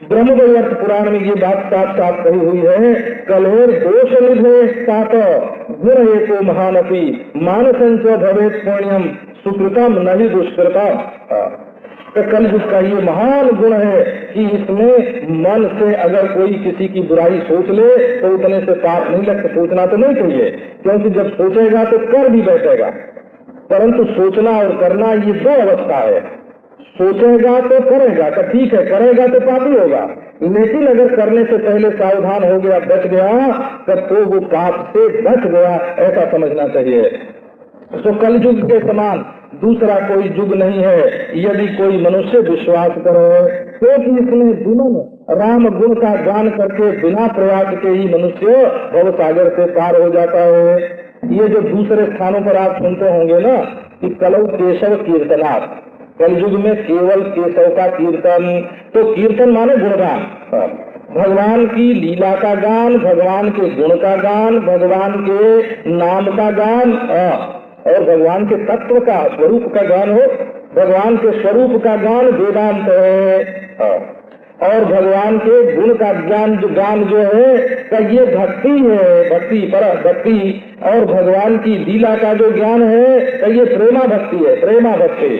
ब्रह्मवैवर्त पुराण में ये बात साफ साफ कही हुई है, कलेर दोष निधे सात गुण एको महानपी मानसंच भवेत पुण्यम सुकृतम नहीं दुष्कृतम। तो कलयुग का ये महान गुण है कि इसमें मन से अगर कोई किसी की बुराई सोच ले तो उतने से पाप नहीं लगता। सोचना तो नहीं चाहिए, क्योंकि जब सोचेगा तो कर भी बैठेगा, परंतु सोचना और करना ये 2 अवस्था है। सोचेगा तो करेगा तो ठीक है, करेगा तो पापी होगा, लेकिन अगर करने से पहले सावधान हो गया, बच गया, तब तो वो पाप से बच गया, ऐसा समझना चाहिए। तो कलयुग के समान दूसरा कोई युग नहीं है यदि कोई मनुष्य विश्वास करे, क्योंकि इसमें दिनों राम गुण का गान करके बिना प्रयास के ही मनुष्य भव सागर से पार हो जाता है। ये जो दूसरे स्थानों पर आप सुनते होंगे ना कि कलौ केशव कीर्तनाथ, कलयुग में केवल केशव का कीर्तन, तो कीर्तन माने गुणगान, भगवान की लीला का गान, भगवान के गुण का गान, भगवान के नाम का गान और भगवान के तत्व का स्वरूप का गान हो। भगवान के स्वरूप का गान वेदांत है। और भगवान के गुण का ज्ञान जो है का ये भक्ति है, भक्ति पर भक्ति, और भगवान की लीला का जो ज्ञान है का ये प्रेमा भक्ति है, प्रेमा भक्ति।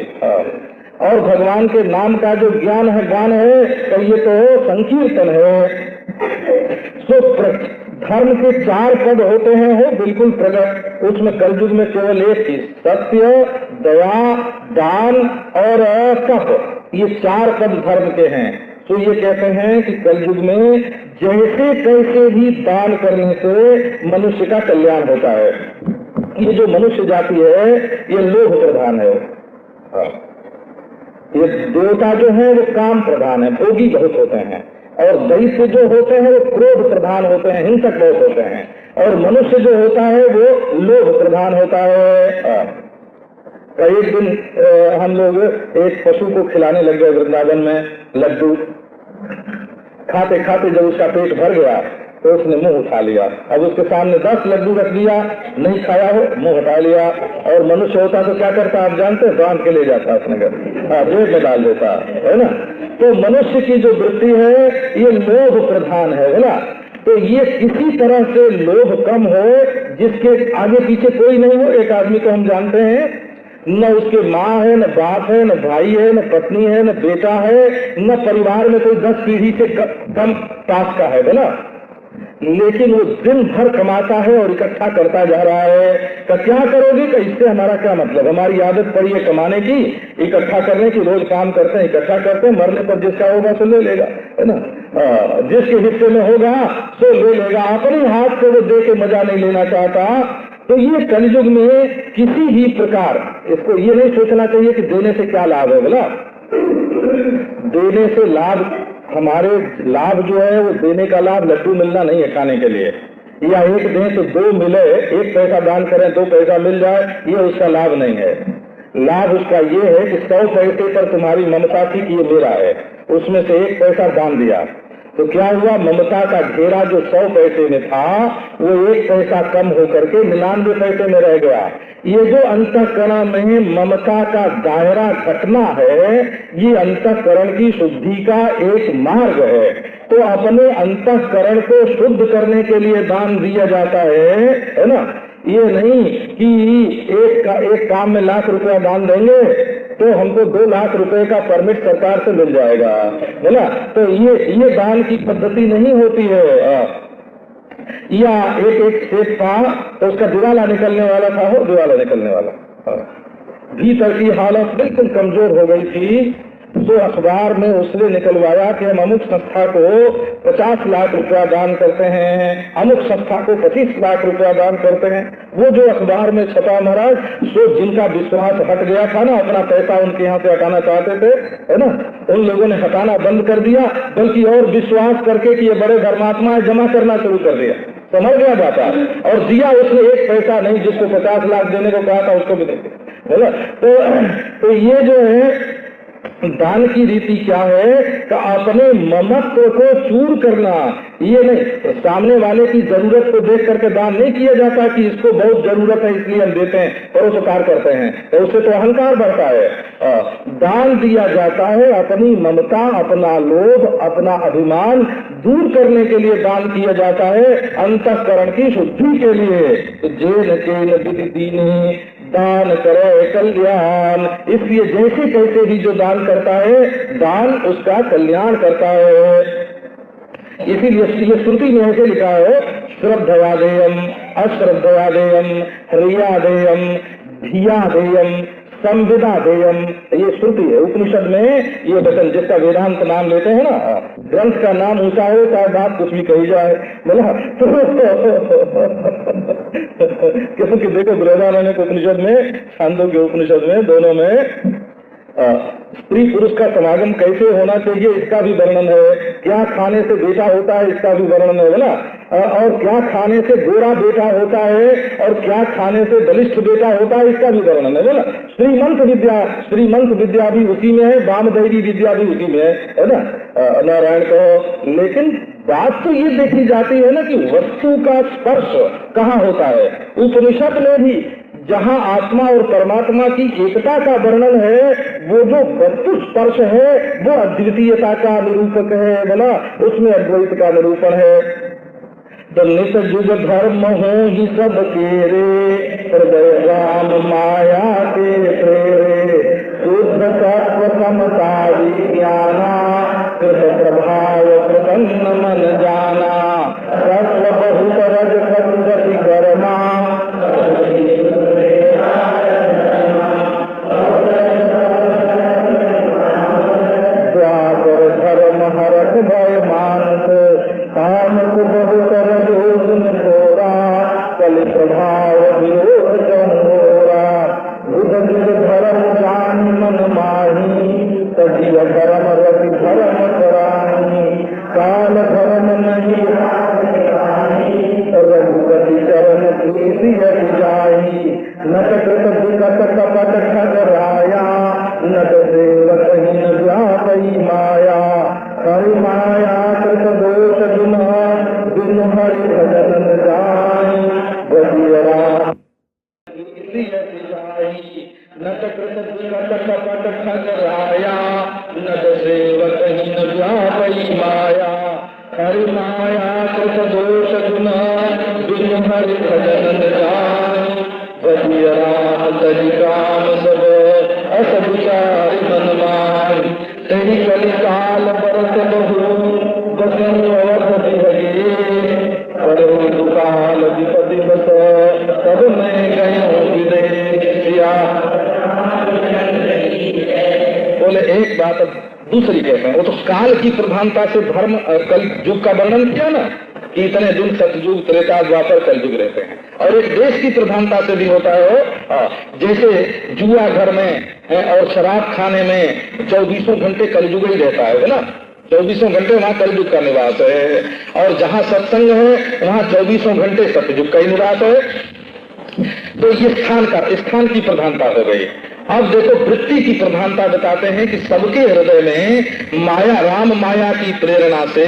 और भगवान के नाम का जो ज्ञान है, गान है, तो ये तो संकीर्तन है। सो धर्म के 4 पद होते हैं, हो बिल्कुल प्रकट। उसमें कलयुग में केवल एक चीज, सत्य, दया, दान और तप, ये 4 पद धर्म के हैं। तो ये कहते हैं कि कलयुग में जैसे कैसे भी दान करने से मनुष्य का कल्याण होता है। ये जो मनुष्य जाति है ये लोभ प्रधान है। ये देवता जो है वो काम प्रधान है, भोगी बहुत होते हैं, और दैत्य जो होते हैं वो क्रोध प्रधान होते हैं, हिंसक बहुत होते हैं, और मनुष्य जो होता है वो लोभ प्रधान होता है। एक दिन हम लोग एक पशु को खिलाने लग गए वृंदावन में लड्डू। खाते खाते जब उसका पेट भर गया तो उसने मुंह उठा लिया। अब उसके सामने 10 लड्डू रख दिया, नहीं खाया हो, मुंह हटा लिया। और मनुष्य होता तो क्या करता आप जानते हैं, बांध के ले जाता अपने घर, जेब में डाल देता है ना। तो मनुष्य की जो वृत्ति है ये लोभ प्रधान है ना। तो ये किसी तरह से लोभ कम हो, जिसके आगे पीछे कोई नहीं हो। एक आदमी को हम जानते हैं, न उसके माँ है, न बाप है, न भाई है, न पत्नी है, न बेटा है, न परिवार में कोई 10 पीढ़ी से कम पास का है ना, लेकिन वो दिन भर कमाता है और इकट्ठा करता जा रहा है। तो क्या करोगे कि इससे हमारा क्या मतलब, हमारी आदत पड़ी है कमाने की, इकट्ठा करने की, रोज काम करते हैं, इकट्ठा करते हैं, मरने पर जिसका होगा सो ले लेगा, है ना। जिसके हिस्से में होगा सो ले लेगा, अपने हाथ से वो दे के मजा नहीं लेना चाहता। तो ये कलयुग में किसी भी प्रकार इसको ये नहीं सोचना चाहिए कि देने से क्या लाभ है बोला। देने से लाभ, हमारे लाभ जो है वो देने का लाभ लड्डू मिलना नहीं है खाने के लिए, या एक दें तो 2 मिले, 1 पैसा दान करें 2 पैसा मिल जाए, ये उसका लाभ नहीं है। लाभ उसका ये है कि 100 पैसे पर तुम्हारी ममता थी कि ये मेरा है, उसमें से 1 पैसा दान दिया तो क्या हुआ, ममता का घेरा जो 100 पैसे में था वो 1 पैसा कम होकर के 99 पैसे में रह गया। ये जो अंतःकरण में ममता का दायरा घटना है, ये अंतःकरण की शुद्धि का एक मार्ग है। तो अपने अंतःकरण को शुद्ध करने के लिए दान दिया जाता है ना। ये नहीं कि एक काम में लाख रुपया दान देंगे तो हमको 2 लाख रुपए का परमिट सरकार से मिल जाएगा, है ना। तो ये दान की पद्धति नहीं होती है। या एक सेठ था तो उसका दिवाला निकलने वाला था, हो दिवाला निकलने वाला, भीतर की हालत बिल्कुल कमजोर हो गई थी। तो अखबार में उसने निकलवाया कि हम अमुक संस्था को 50 लाख रुपया दान करते हैं, अमुक संस्था को 25 लाख रुपया दान करते हैं। वो जो अखबार में छपा महाराज, तो जिनका विश्वास हट गया था ना, अपना पैसा उनके यहाँ से हटाना चाहते थे, है ना, उन लोगों ने हटाना बंद कर दिया, बल्कि और विश्वास करके कि ये बड़े धर्मात्मा है जमा करना शुरू कर दिया। समझ गया जाता, और दिया उसने 1 पैसा नहीं, जिसको 50 लाख देने को कहा था उसको भी दे दिया, है ना। तो ये जो है दान की रीति क्या है कि अपने ममत्व को चूर करना। ये नहीं, सामने वाले की जरूरत को देख करके दान नहीं किया जाता कि इसको बहुत जरूरत है इसलिए हम देते हैं, परोपकार करते हैं, तो उससे तो अहंकार बढ़ता है। दान दिया जाता है अपनी ममता, अपना लोभ, अपना अभिमान दूर करने के लिए दान किया जाता है, अंतःकरण की शुद्धि के लिए। जेन केन विधि दीनी दान करे कल्याण। इसलिए जैसे कैसे भी जो दान करता है, दान उसका कल्याण करता है। इसीलिए ये श्रुति में ऐसे लिखा है, श्रद्धया देयम, अश्रद्धया देयम, ह्रिया देयम, धिया देयम, संविदा देयम। ये श्रुति है, उपनिषद में ये वचन, जिसका वेदांत नाम लेते हैं ना, ग्रंथ का नाम ऊंचा हो चाहे बात कुछ भी कही जाए, बोला क्योंकि देखो बृहदारण्यक उपनिषद में, छांदोग्य उपनिषद में, दोनों में स्त्री पुरुष का समागम कैसे होना चाहिए इसका भी वर्णन है, क्या खाने से बेटा होता है इसका भी वर्णन है ना, और क्या खाने से गोरा बेटा होता है और क्या खाने से बलिष्ठ बेटा होता है इसका भी वर्णन है ना। श्रीमंत विद्या भी उसी में है, वामदेवी विद्या भी उसी में है ना, नारायण को। लेकिन बात तो ये देखी जाती है ना कि वस्तु का स्पर्श कहाँ होता है। उपनिषद में भी जहाँ आत्मा और परमात्मा की एकता का वर्णन है, वो जो वस्तु स्पर्श है वो अद्वितीयता का निरूपक है, बोला उसमें अद्वैत का निरूपण है। तो नित जुग धर्म हो ही सब केरे, हृदय राम माया के प्रेरे, शुद्ध तत्व समता विज्ञाना, कृत प्रभाव प्रसन्न मन जाना, तत्व बहुत रज खंडति कर्मा, द्वापर धर्म हरत भय मानस, कामक बहुत रजोगुण थोड़ा, कलि प्रभाव विरोध चंगोरा, बुध जुग धर्म जान मन माही, तजिय धर्म रति धर्म कराही, काल धर्म नहीं रघुपति चरण तुलसी जाही, नट कृत विकट कपट ठगराया, नट सेवक हीन व्यापी माया, हरि माया कृत दोष गुना, बिनु हरि भजन जाई, बदियरा नट कृत विकट कपट ठगराया, नट सेवक हीन व्यापी माया, हरि माया कृत दोष गुना, बिनु हरि भजन जाई, बदियरा तजि काम सब अस विचारि मन माहि, तेहि कलि काल बरस बहु बसनु अवध बिहगे, परो दुकाल विपदि बस तब मैं गयो विदेशिया। बोले एक बात अब दूसरी कहते हैं, वो तो काल की प्रधानता से धर्म कल युग का वर्णन किया ना, कि इतने दिन सतयुग त्रेता द्वापर कलयुग रहते हैं, और एक देश की प्रधानता से भी होता है वो, जैसे जुआ घर में है और शराब खाने में 24 घंटे कलयुग ही रहता है ना, 24 घंटे वहाँ कलयुग का निवास है, और जहाँ सत्संग है वहाँ 24 घंटे सतयुग का ही निवास है। तो ये स्थान की प्रधानता हो गई। अब देखो वृत्ति की प्रधानता बताते हैं कि सबके हृदय में माया, राम माया की प्रेरणा से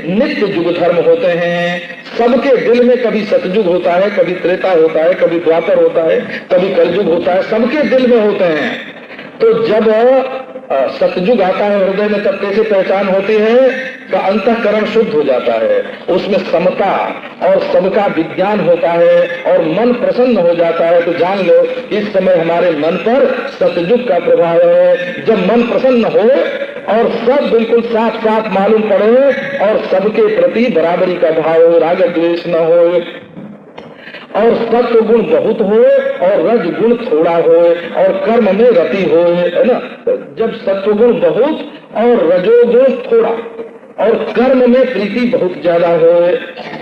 नित्य युग धर्म होते हैं। सबके दिल में कभी सतयुग होता है, कभी त्रेता होता है, कभी द्वापर होता है, कभी कलयुग होता है, सबके दिल में होते हैं। तो जब सतयुग आता है हृदय में, तब कैसे पहचान होती है कि अंतःकरण शुद्ध हो जाता है, उसमें समता और सबका विज्ञान होता है और मन प्रसन्न हो जाता है। तो जान लो इस समय हमारे मन पर सतयुग का प्रभाव है। जब मन प्रसन्न हो और सब बिल्कुल साफ साफ मालूम पड़े और सबके प्रति बराबरी का भाव हो, राग द्वेष न हो, और सत्व गुण बहुत हो और रज गुण थोड़ा हो और कर्म में रति हो, है ना। जब सत्व गुण बहुत और रजोगुण थोड़ा और कर्म में प्रीति बहुत ज्यादा हो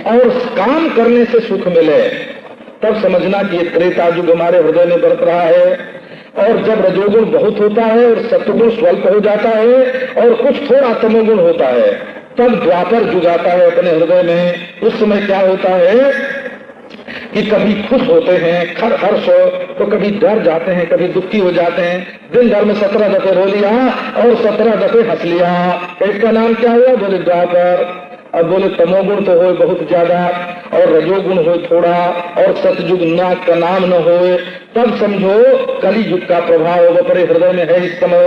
और काम करने से सुख मिले, तब समझना कि ये त्रेता युग हमारे हृदय में बरत रहा है। और जब रजोगुण बहुत होता है और सत्वगुण स्वल्प हो जाता है और कुछ थोड़ा तमोगुण होता है, तब द्वापर युग आता है अपने हृदय में। उस समय क्या होता है कि कभी खुश होते हैं, हर्ष हो, तो कभी डर जाते हैं, कभी दुखी हो जाते हैं। दिन भर में 17 दफे रो लिया और 17 दफे हंस लिया। इसका नाम क्या हुआ? बोले द्वापर। अब बोले तमोगुण तो हो बहुत ज्यादा और रजोगुण हो थोड़ा और सतयुग ना का नाम न हो, तब समझो कली युग का प्रभाव अपने हृदय में है इस समय।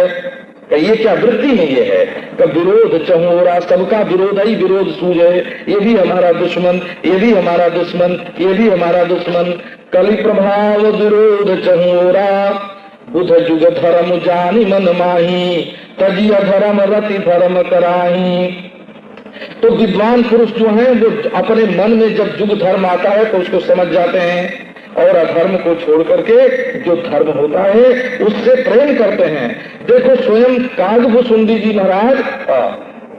ये क्या वृत्ति में ये है कि विरोध चहोरा, सबका विरोध ही विरोध सूझे, ये भी हमारा दुश्मन, ये भी हमारा दुश्मन, ये भी हमारा दुश्मन। कलि प्रभाव विरोध चहोरा, बुध जुग धर्म जानी मन माही, तजिया धर्म रति धर्म कराही। तो विद्वान पुरुष जो हैं वो अपने मन में जब युग धर्म आता है तो उसको समझ जाते हैं और अधर्म को छोड़ करके जो धर्म होता है उससे प्रेम करते हैं। देखो स्वयं कागभूषुंडी जी महाराज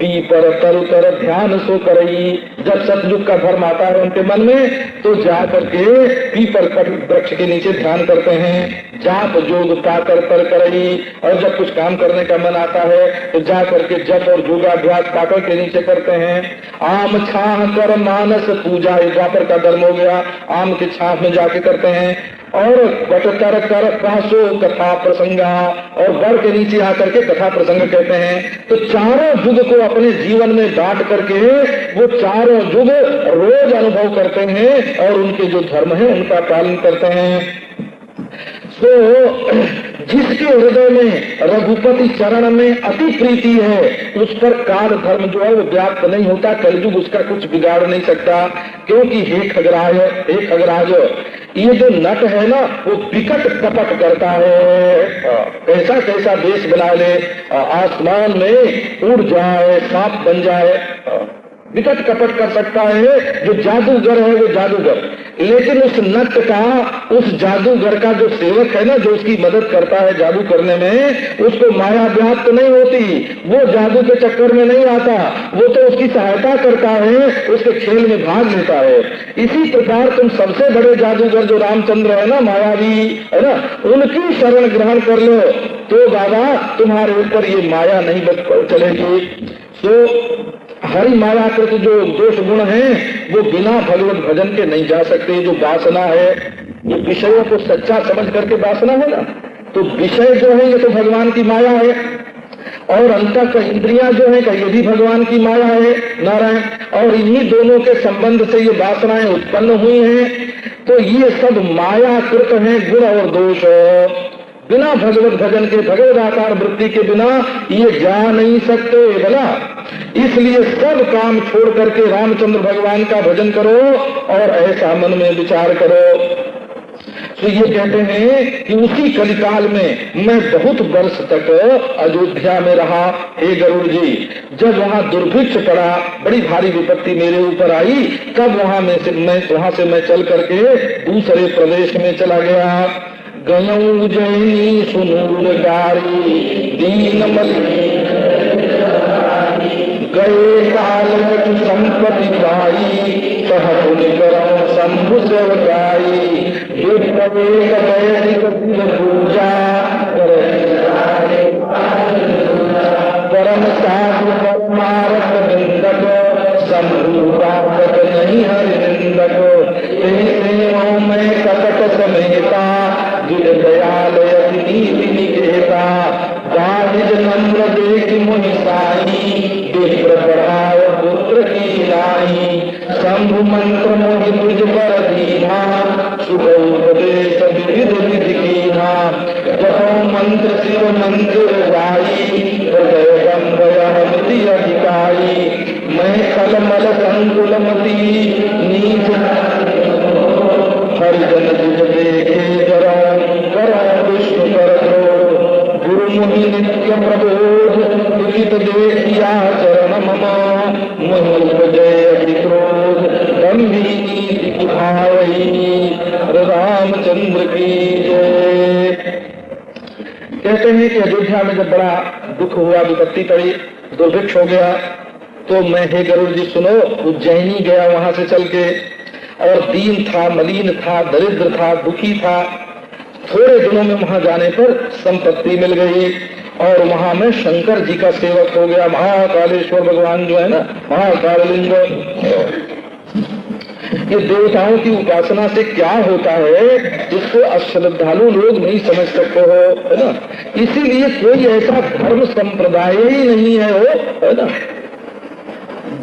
पीपर तर तर ध्यान सो करई, जब सतयुग का धर्म आता है उनके मन में तो जा करके पीपर वृक्ष के नीचे ध्यान करते हैं, जाप जोग पाकर पर करई। और जब कुछ काम करने का मन आता है तो जा करके जप और योगाभ्यास पाकर के नीचे करते हैं। आम छाह कर मानस पूजा, ये द्वापर का धर्म हो गया, आम के छाह में जाके करते हैं। और बटर कर कासो कथा प्रसंगा, और बर के नीचे आकर के कथा प्रसंग कहते हैं। तो चारों युग को अपने जीवन में बांट करके वो चारों युग रोज अनुभव करते हैं और उनके जो धर्म है उनका पालन करते हैं। तो जिसके हृदय में रघुपति चरण में अति प्रीति है उस पर काल धर्म जो है वो व्याप्त नहीं होता, कलयुग उसका कुछ बिगाड़ नहीं सकता। क्योंकि हे खगराज ये जो नट है ना वो विकट कपट करता है। कैसा कैसा देश बना ले, आसमान में उड़ जाए, सांप बन जाए, विकट कपट कर सकता है। जो जादूगर है वो जादूगर, लेकिन उस नट का, उस जादूगर का जो सेवक है ना, जो उसकी मदद करता है जादू करने में, उसको माया व्याप्त तो नहीं होती, वो जादू के चक्कर में नहीं आता, वो तो उसकी सहायता करता है, उसके खेल में भाग लेता है। इसी प्रकार तुम सबसे बड़े जादूगर जो रामचंद्र है ना, मायावी है ना, उनकी शरण ग्रहण कर लो तो बाबा तुम्हारे ऊपर ये माया नहीं चलेगी। तो हरि मायाकृत जो दोष गुण हैं वो बिना भगवत भजन के नहीं जा सकते। जो वासना है, ये विषयों को सच्चा समझ करके वासना है ना, तो विषय जो है ये तो भगवान की माया है, और अंतः इंद्रियां जो है ये भी भगवान की माया है, नारायण, और इन्हीं दोनों के संबंध से ये वासनाएं उत्पन्न हुई हैं। तो ये सब मायाकृत हैं गुण और दोष। बिना भगवत भजन के, भगवत आकार वृत्ति के बिना ये जा नहीं सकते बोला। इसलिए सब काम छोड़ करके रामचंद्र भगवान का भजन करो और ऐसा मन में विचार करो। तो ये कहते हैं कि उसी कलिकाल में मैं बहुत वर्ष तक अयोध्या में रहा हे गरुड़ जी। जब वहाँ दुर्भिक्ष पड़ा, बड़ी भारी विपत्ति मेरे ऊपर आई, तब वहाँ से मैं चल करके दूसरे प्रदेश में चला गया। गयऊ उज्जैनी सुनूर गारी दीन गए काल संपत्ति पाई, कह पुनिकरम शंभु सेवकाई, पूजा परम साधु परमारथ निंदक, शंभु प्राप्त नहीं हरि निंदक, मैं कपट समेता दयाल नीति निकेता, गाहिज नम्र देख मुनि साई, विप्र बढ़ाओ पुत्र की लाई, शंभु मंत्र मोहि तुझ पर दीना, शुभ उपदेश विविध विधि कीना, जपो मंत्र शिव मंदिर जाई, हृदय गंभयमति अधिकाई, मैं कलमल संकुल मती नीच हरिजन तुझ देखे जरा, करो विष्णु कर दो, गुरु मुनि नित्य प्रबोध, दुखित देखिया चरण ममा, मोहि जय क्रोध, गंभीर नीति की भावई, रामचंद्र की जय। कहते हैं कि अयोध्या में जब बड़ा दुख हुआ, विपत्ति पड़ी, दुर्भिक्ष हो गया, तो मैं हे गरुड़ जी सुनो, उज्जैनी गया वहां से चल के, और दीन था, मलिन था, दरिद्र था, दुखी था। थोड़े दिनों में वहां जाने पर संपत्ति मिल गई और वहां में शंकर जी का सेवक हो गया। महाकालेश्वर भगवान जो है ना, महाकालिंग, ये देवताओं की उपासना से क्या होता है जिसको अश्रद्धालु लोग नहीं समझ सकते हो, है ना। इसीलिए कोई ऐसा धर्म संप्रदाय ही नहीं है है ना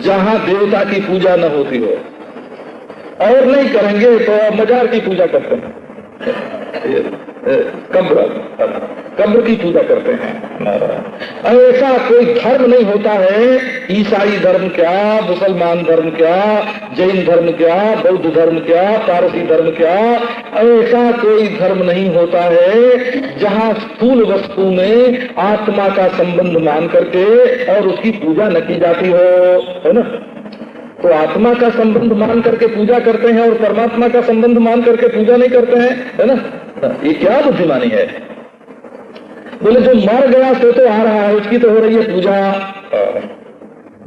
जहां देवता की पूजा न होती हो, और नहीं करेंगे तो मजार की पूजा करते हैं, कब्र की पूजा करते हैं। ऐसा कोई धर्म नहीं होता है, ईसाई धर्म क्या, मुसलमान धर्म क्या, जैन धर्म क्या, बौद्ध धर्म क्या, पारसी धर्म क्या, ऐसा कोई धर्म नहीं होता है जहाँ स्थूल वस्तु में आत्मा का संबंध मान करके और उसकी पूजा न की जाती हो, है ना। तो आत्मा का संबंध मान करके पूजा करते हैं और परमात्मा का संबंध मान करके पूजा नहीं करते हैं, है ना। ये क्या बुद्धिमानी है। बोले जो मर गया सो तो आ रहा है, उसकी तो हो रही है पूजा।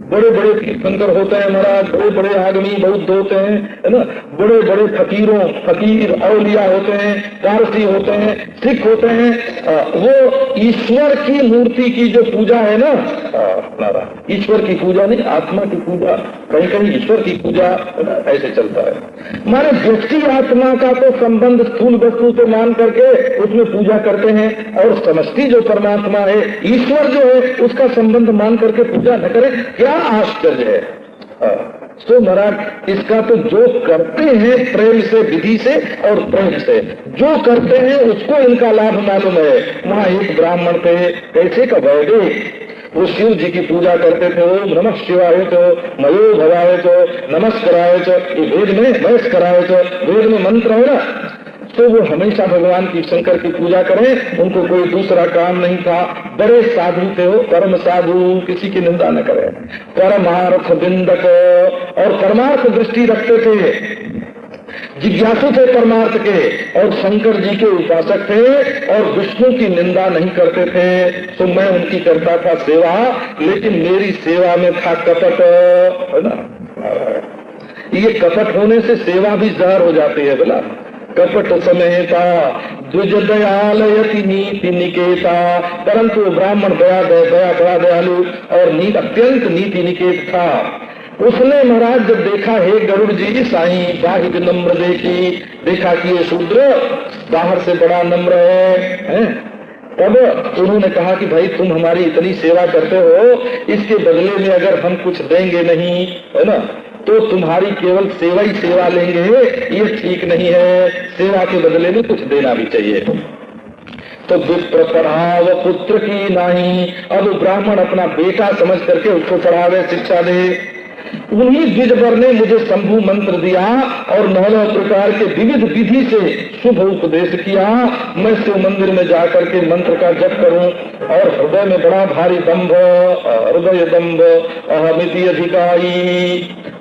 बड़े बड़े तीर्थंकर होते हैं महाराज, बड़े बड़े आदमी बौद्ध होते हैं, है ना, बड़े बड़े फकीर औलिया होते हैं, पारसी होते हैं, सिख होते हैं, वो ईश्वर की मूर्ति की जो पूजा है ना, ईश्वर की पूजा नहीं, आत्मा की पूजा, कहीं कहीं ईश्वर की पूजा, ऐसे चलता है। माने व्यक्ति आत्मा का तो संबंध स्थूल वस्तु से मान करके उसमें पूजा करते हैं, और समष्टि जो परमात्मा है, ईश्वर जो है, उसका संबंध मान करके पूजा न करें, क्या आश्चर्य है। तो महाराज इसका तो जो करते हैं प्रेम से, विधि से और प्रेम से जो करते हैं उसको इनका लाभ मालूम है। वहां एक ब्राह्मण थे, कैसे का वैदिक, वो शिव जी की पूजा करते थे। ओम नमः शिवाय तो मयो भवाय तो नमस्काराय तो, ये वेद में नमस्काराय तो वेद में मंत्र है ना। तो वो हमेशा भगवान की शंकर की पूजा करें, उनको कोई दूसरा काम नहीं था। बड़े साधु थे वो, परम साधु, किसी की निंदा न करें, परमार्थ बिंदक, और परमार्थ दृष्टि रखते थे, जिज्ञासु थे परमार्थ के, और शंकर जी के उपासक थे, और विष्णु की निंदा नहीं करते थे। तो मैं उनकी करता था सेवा, लेकिन मेरी सेवा में था कपट, है ना। ये कपट होने से सेवा भी जहर हो जाती है बोला। कपट समेता द्विज दयालयति नीति निकेता, परंतु ब्राह्मण बड़ा दयालु और अत्यंत नीति निकेत था। उसने महाराज जब देखा, हे गरुड़ जी साईं बाहिर नम्र देखी, देखा कि ये शूद्र बाहर से बड़ा नम्र है। तब उन्होंने कहा कि भाई तुम हमारी इतनी सेवा करते हो, इसके बदले में अगर हम कुछ देंगे नहीं, है ना, तो तुम्हारी केवल सेवा ही सेवा लेंगे, ये ठीक नहीं है, सेवा के बदले में कुछ देना भी चाहिए। तो विप्र पढ़ाव पुत्र की नहीं, अब ब्राह्मण अपना बेटा समझ करके उसको पढ़ावे, शिक्षा दे। उन्हीं द्विजवर ने मुझे शंभु मंत्र दिया और 9 प्रकार के विविध विधि से शुभ उपदेश किया। मैं शिव मंदिर में जाकर के मंत्र का जप करूं, और हृदय में बड़ा भारी दंभ, हृदय दंभ अहमिति अधिकारी,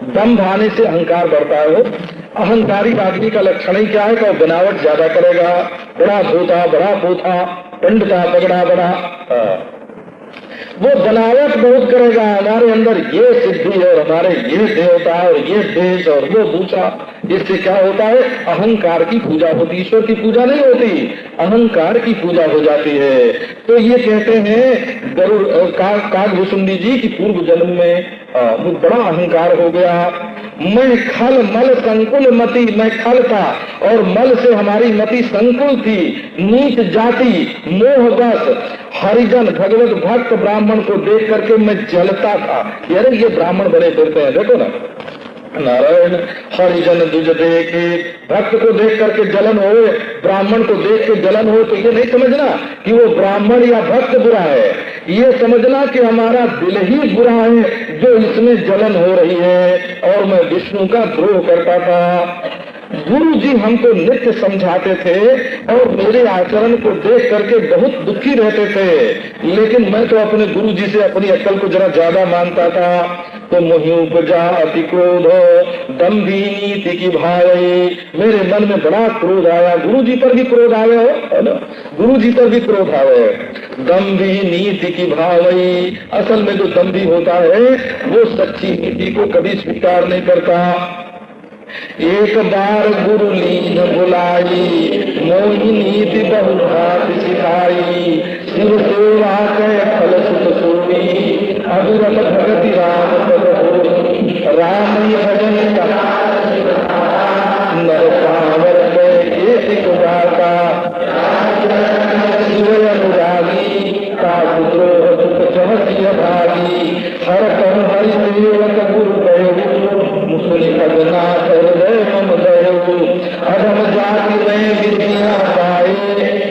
दंभ आने से अहंकार बढ़ता है। अहंकारी आदमी का लक्षण ही क्या है कि बनावट ज्यादा करेगा, बड़ा धोता, बड़ा पोथा, पंडिता, पगड़ा बड़ा, वो बनावट बहुत करेगा। हमारे अंदर ये सिद्धि और हमारे ये देवता और ये देश और वो दूसरा, इससे क्या होता है, अहंकार की पूजा होती, ईश्वर की पूजा नहीं होती, अहंकार की पूजा हो जाती है। तो ये कहते हैं गरुड़ कागभूषुंडी जी की पूर्व जन्म में बड़ा अहंकार हो गया। मैं खल मल संकुल मति, मैं खल था और मल से हमारी मति संकुल थी, नीच जाति मोह बस, हरिजन भगवत भक्त ब्राह्मण को देख करके मैं जलता था। यार ये ब्राह्मण बड़े फिरते हैं, देखो ना, नारायण हरिजन दुज देखे, भक्त को देख करके जलन हो, ब्राह्मण को देख के जलन हो, तो ये नहीं समझना कि वो ब्राह्मण या भक्त बुरा है, ये समझना कि हमारा दिल ही बुरा है जो इसमें जलन हो रही है। और मैं विष्णु का द्रोह करता था। गुरु जी हमको नित्य समझाते थे और मेरे आचरण को देख करके बहुत दुखी रहते थे, लेकिन मैं तो अपने गुरु जी से अपनी अक्ल को जरा ज्यादा मानता था। तो मोहि उपजा अति क्रोध दम्भी नीति की भाई, मेरे मन में बड़ा क्रोध आया। गुरु जी पर भी क्रोध आया हो ना, गुरु जी पर भी क्रोध आया। दम्भी नीति की भाई, असल में जो दम्भी होता है वो सच्ची नीति को कभी स्वीकार नहीं करता। एक बार गुरु लीन बुलाई, मोहि नीति बहुभात सिखाई, शिव सेवा के फल सुख सोई, अविरत भगति राम पद होई, राम भजन नर पावर एक गाता, शिव अनुरागी का पुत्रो सुख सहसिय भागी, हर कम हरि सेवक गुरु गयो, मुसुनि पदनाथ हृदय मम गयो, अधम जाति में विद्या पाए,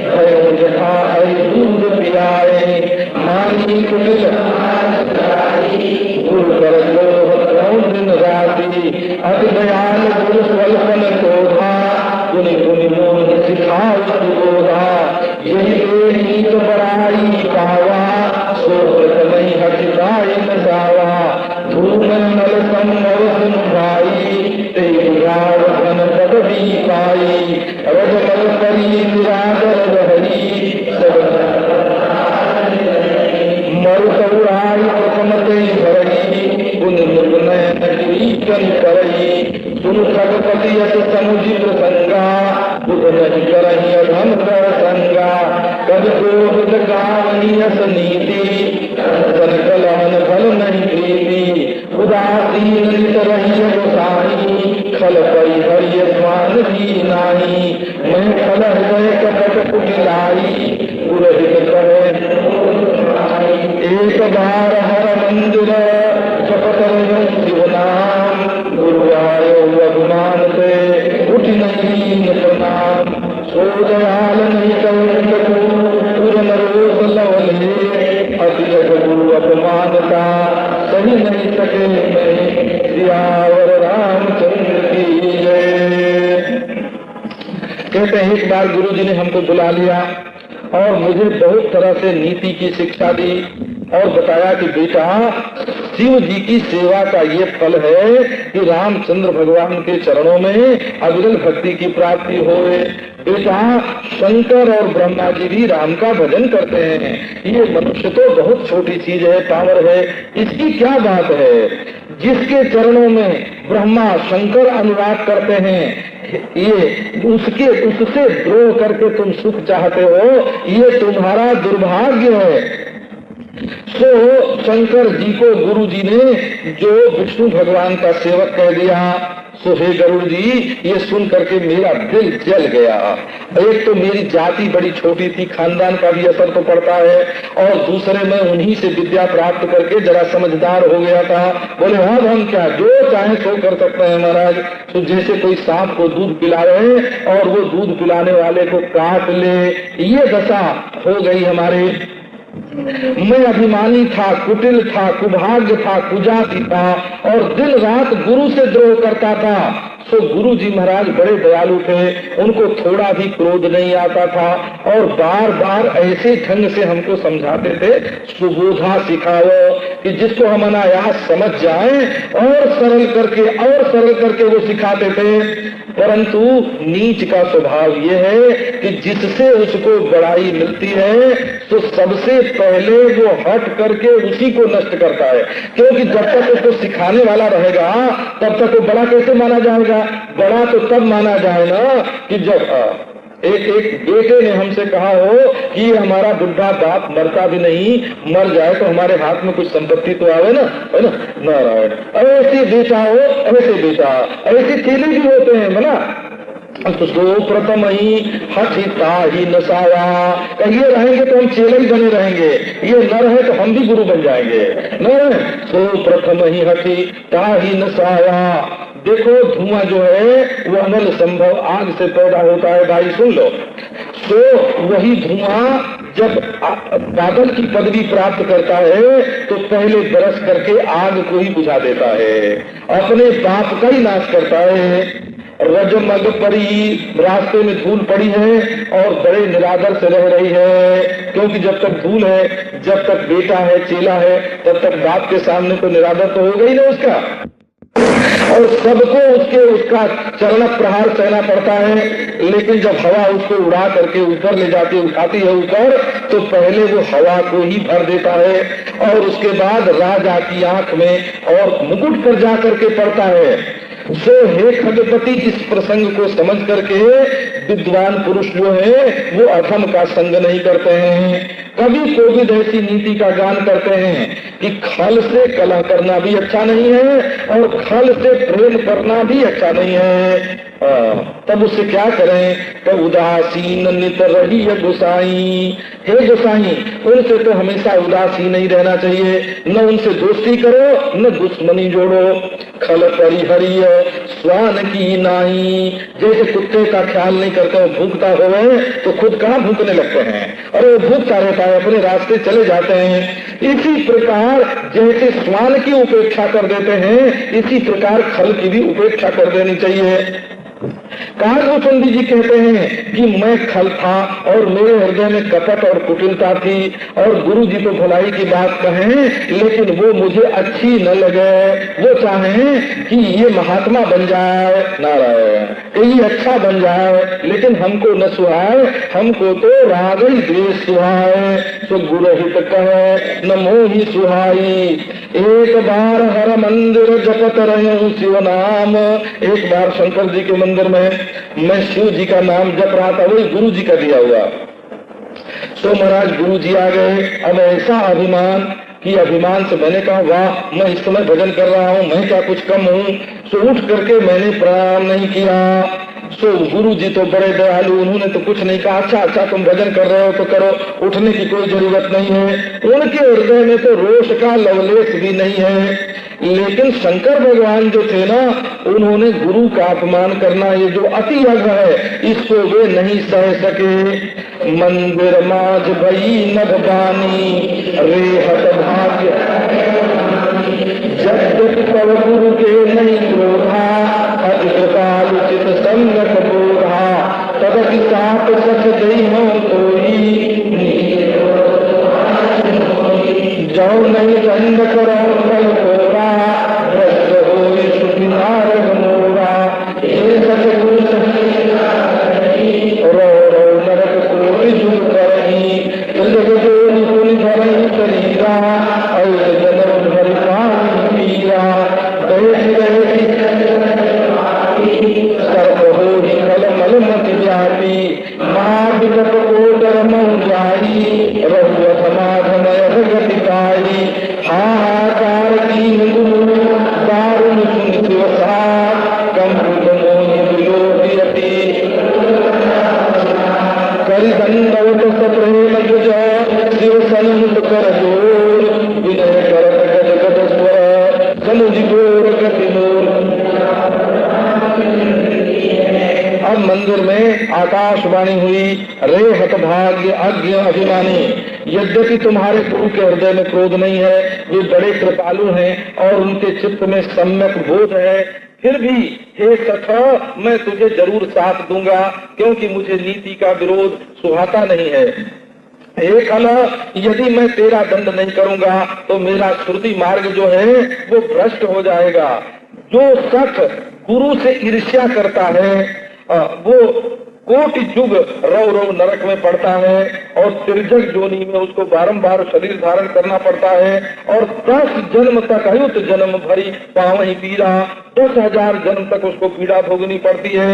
भयो जहाँ हरि दूध पियाए, मानी कुटिल गुरु कर लोह दिन राति, अति दयाल गुरु स्वल्पन क्रोधा, गुनि गुनि मोह सिखाओ सुबोधा, यही नीत बड़ाई पावा, सो नहीं हटिदाई न जावा, धूमन नल संभव सुन भाई, तेरी राव धन पदवी पाई, रजमल करी निरादर रहरी, मरुतौराई प्रथमते भरई, गुण निर्नय कीर्तन करई, सुन खगपति यश समुझि प्रसंगा, बुध नहीं करही अधम कर संगा, कद क्रोध गावनी यस नीति, सन कलहन फल नहीं प्रीति, उदासीन नित रही गोसाई, खल पई हरिय स्वान भी नाही, मैं खल हृदय कपट कुटिलाई, पुरहित कहे एक बार हर मंदिर जपत रहो शिव नाम, एक बार गुरुजी ने हमको बुला लिया और मुझे बहुत तरह से नीति की शिक्षा दी और बताया कि बेटा, शिव जी की सेवा का ये फल है कि रामचंद्र भगवान के चरणों में अविरल भक्ति की प्राप्ति होए। बेटा, शंकर और ब्रह्मा जी भी राम का भजन करते हैं। ये मनुष्य तो बहुत छोटी चीज है, पावर है, इसकी क्या बात है। जिसके चरणों में ब्रह्मा शंकर अनुराग करते हैं, ये उससे द्रोह करके तुम सुख चाहते हो, ये तुम्हारा दुर्भाग्य है। तो शंकर जी को गुरु जी ने जो विष्णु भगवान का सेवक कह दिया, सो हे गरुड़ जी, ये सुन करके मेरा दिल जल गया। एक तो मेरी जाति बड़ी छोटी थी, खानदान का भी असर तो पड़ता है, और दूसरे में उन्हीं से विद्या प्राप्त करके जरा समझदार हो गया था। बोले अब हम क्या जो चाहे सो कर सकते हैं महाराज। तो जैसे कोई सांप को दूध पिला रहे और वो दूध पिलाने वाले को काट ले, ये दशा हो गई हमारे। मैं अभिमानी था, कुटिल था, कुभाग्य था, कुजाति था और दिन रात गुरु से द्रोह करता था। तो गुरु जी महाराज बड़े दयालु थे, उनको थोड़ा भी क्रोध नहीं आता था और बार बार ऐसे ढंग से हमको समझाते थे, सुबोधा सिखाओ, कि जिसको हम अनायास समझ जाएं, और सरल करके वो सिखाते थे। परंतु नीच का स्वभाव ये है कि जिससे उसको बड़ाई मिलती है तो सबसे पहले वो हट करके उसी को नष्ट करता है, क्योंकि जब तक उसको सिखाने वाला रहेगा तब तक वो बड़ा कैसे माना जाएगा। बड़ा तो तब माना जाए ना कि जब एक बेटे ने हमसे कहा हो कि हमारा बुढ़ा बाप मरता भी नहीं, मर जाए तो हमारे हाथ में कुछ संपत्ति तो आवे ना, है ना। नारायण, ऐसे बेटा हो, ऐसे बेटा, ऐसे चेले भी होते हैं बोला। तो प्रथम ही हठिता ही नसावा, ये रहेंगे तो हम चेले ही बने रहेंगे, ये न रहे तो हम भी गुरु बन जाएंगे। न तो प्रथम ही हठिता ही नसावा। देखो धुआं जो है वो अनल संभव आग से पैदा होता है भाई, सुन लो। तो वही धुआं जब बादल की पदवी प्राप्त करता है तो पहले बरस करके आग को ही बुझा देता है, अपने बाप का ही नाश करता है। रजमग परी, रास्ते में धूल पड़ी है और बड़े निरादर से रह रही है, क्योंकि जब तक धूल है, जब तक बेटा है, चेला है, तब तक बाप के सामने तो निरादर तो होगा ही ना उसका, और सबको उसका चरण प्रहार सहना पड़ता है। लेकिन जब हवा उसको उड़ा करके ऊपर ले जाती, उठाती है ऊपर, तो पहले वो हवा को ही भर देता है और उसके बाद राजा की आंख में और मुकुट पर जा करके पड़ता है। सो हे खगपति, इस प्रसंग को समझ करके विद्वान पुरुष जो है वो अधम का संग नहीं करते हैं, कभी कोविद ऐसी नीति का गान करते हैं कि खल से कलह करना भी अच्छा नहीं है और खल से प्रेम करना भी अच्छा नहीं है। तब उससे क्या करें, तब उदासीन नित रही है गोसाई। हे गोसाई, उनसे तो हमेशा उदासीन नहीं रहना चाहिए, न उनसे दोस्ती करो न दुश्मनी जोड़ो। खल परिहरिय स्वान की नाई, जैसे कुत्ते का ख्याल नहीं करते हो, भूखता होवे तो खुद कहाँ भूखने लगते हैं, और वो भूखता रहता है, अपने रास्ते चले जाते हैं। इसी प्रकार जैसे स्वान की उपेक्षा कर देते हैं, इसी प्रकार खल की भी उपेक्षा कर देनी चाहिए। कालभूषणी जी कहते हैं कि मैं खल था और मेरे हृदय में कपट और कुटिलता थी, और गुरु जी तो भलाई की बात कहें लेकिन वो मुझे अच्छी न लगे। वो चाहें कि ये महात्मा बन जाए, नारायण, ये अच्छा बन जाए, लेकिन हमको न सुहाए, हमको तो राग ही द्वेष सुहाए। तो गुरु हित कहे न मोहि सुहाई, एक बार हर मंदिर जपत रहे शिव नाम। एक बार शंकर जी के मंदिर में मैं शिव जी का नाम जप रहा था, वही गुरु जी का दिया हुआ। तो महाराज गुरु जी आ गए। अब ऐसा अभिमान कि अभिमान से मैंने कहा वाह, मैं इस समय भजन कर रहा हूँ, मैं क्या कुछ कम हूँ। तो उठ करके मैंने प्रणाम नहीं किया। सो गुरु जी तो बड़े दयालु, उन्होंने तो कुछ नहीं कहा, अच्छा तुम भजन कर रहे हो तो करो, उठने की कोई जरूरत नहीं है। उनके हृदय में तो रोष का लवलेश भी नहीं है। लेकिन शंकर भगवान जो थे ना, उन्होंने गुरु का अपमान करना, ये जो अति अघ है, इसको वे नहीं सह सके। मंदिर माज भई नभबानी रे हत भाग्य, जब पव गुरु के नहीं क्रोधा, अति कृपालुचित संगत बोधा, तद किसान तब मंदिर में आकाशवाणी हुई, रे हतभाग्य अज्ञ अभिमानी, यद्यपि तुम्हारे गुरु के हृदय में क्रोध नहीं है, वे बड़े कृपालु हैं और उनके चित्त में सम्यक बोध है, फिर भी हे सख मैं तुझे जरूर साथ दूंगा, क्योंकि मुझे नीति का विरोध सुहाता नहीं है। हे खल, यदि मैं तेरा दंड नहीं करूंगा तो मेरा श्रुति मार्ग जो है वो भ्रष्ट हो जाएगा। जो सख गुरु से ईर्ष्या करता है वो कोटि युग रव रव नरक में पड़ता है और तिर्जक जोनी में उसको बारंबार शरीर धारण करना पड़ता है और 10 जन्म तक अयुत जन्म भरी पावही पीड़ा, 10,000 जन्म तक उसको पीड़ा भोगनी पड़ती है।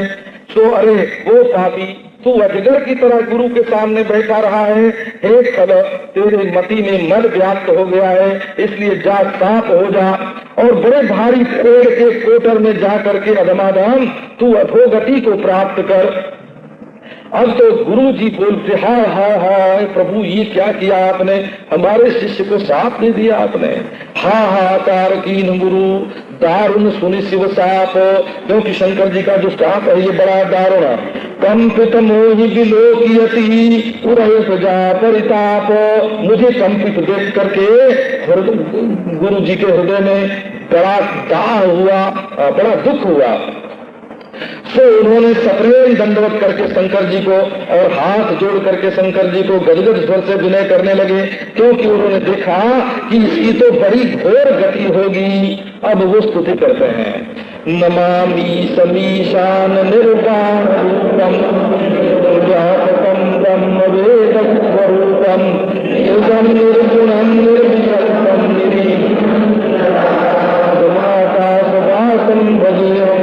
सो अरे वो पापी, तू अजगर की तरह गुरु के सामने बैठा रहा है। हे खल, तेरे मति में मद व्याप्त हो गया है, इसलिए जा साफ हो जा और बड़े भारी पेड़ के कोटर में जा करके अधमाधाम तू अधोगति को प्राप्त कर। अब तो गुरु जी बोलते, हाय हाय हाय प्रभु, ये क्या किया आपने, हमारे शिष्य को साप दे दिया आपने। हाहाकार कीन गुरु, दारुण सुनि शिव साप, क्योंकि शंकर जी का जो साप है ये बड़ा दारुण है। कंपित मोहि विलोकियति पुरहि प्रजा परिताप, मुझे कंपित देख करके गुरु जी के हृदय में बड़ा दाह हुआ, बड़ा दुख हुआ। तो उन्होंने सप्रेम दंडवत करके शंकर जी को और हाथ जोड़ करके शंकर जी को गदगद स्वर से विनय करने लगे, क्योंकि उन्होंने देखा कि इसकी तो बड़ी घोर गति होगी। अब वो स्तुति करते हैं, नमामि समीशान निर्वाण रूपम व्यापकम ब्रह्म वेद स्वरूपम युगम निर्गुणम निर्विकल्पम निराकाशवासम भजेयम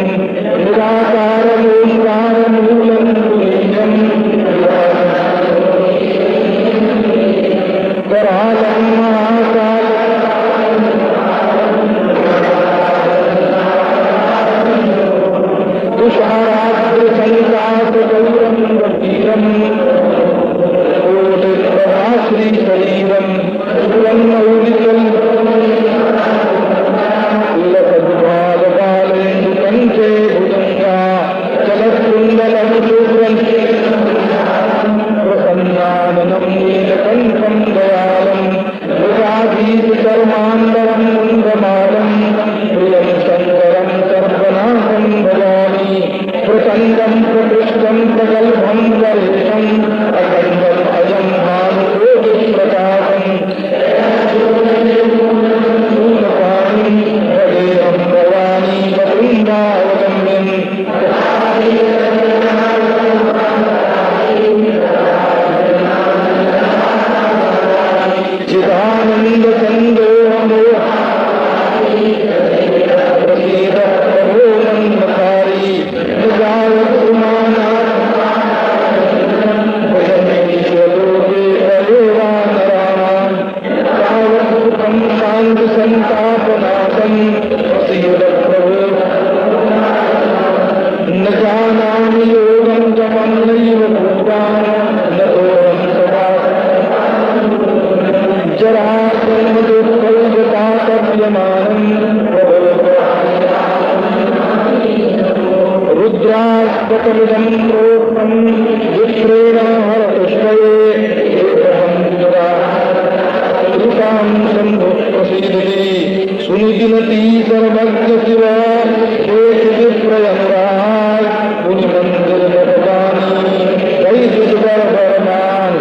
निराकारम ओंकारम मूलम तुल्यम करालम महाकाल तुषाराद्र संकाश गौरम गंभीरम श्री शरीरम प्रसन्नाननम नीलकंठम दयालम कर्मांडरम मुंडमालम प्रियम शंकरम सर्वनाशम भजामि प्रचंडम प्रकृष्टम प्रगल्भम परेशम अखंडम अजम भानुकोटि प्रकाशम भजेहम भवानी वृंदावगम्यम चिदानंद संदोहम प्रसीद प्रभो नंदकारी निजावत सुमानात् भजन्तीश्वलोके हरेवा नराणां तावत् सुखं शान्ति संतापनाशं प्रसीद प्रभो न जानामि योगं जपं नैव भूतां न तोहं सदा रुद्रास्पतमिदं प्रोक्तं विप्रेण हरतुष्टये कृतां शम्भुः प्रसीदति सुनिविनति सर्वज्ञ शिव शेष विप्रयनुराग मुनिमन्दिर भवानी दैविद्वर वर्मान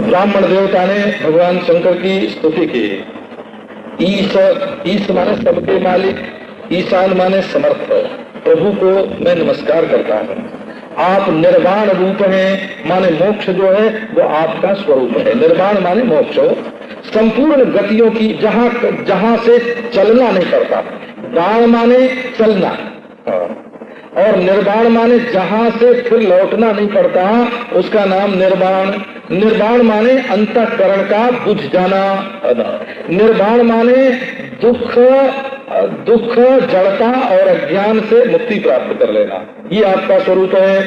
ब्राह्मण देवता ने भगवान शंकर की स्तुति की। ईश माने सबके मालिक, ईशान माने समर्थ, प्रभु को मैं नमस्कार करता हूँ। आप निर्वाण रूप हैं, माने मोक्ष जो है वो आपका स्वरूप है। निर्वाण माने मोक्ष, संपूर्ण गतियों की जहाँ से चलना नहीं पड़ता, बाण माने चलना, और निर्वाण माने जहां से फिर लौटना नहीं पड़ता, उसका नाम निर्वाण। निर्वाण माने अंतःकरण का बुझ जाना। निर्वाण माने दुख जड़ता और अज्ञान से मुक्ति प्राप्त कर लेना, ये आपका स्वरूप है।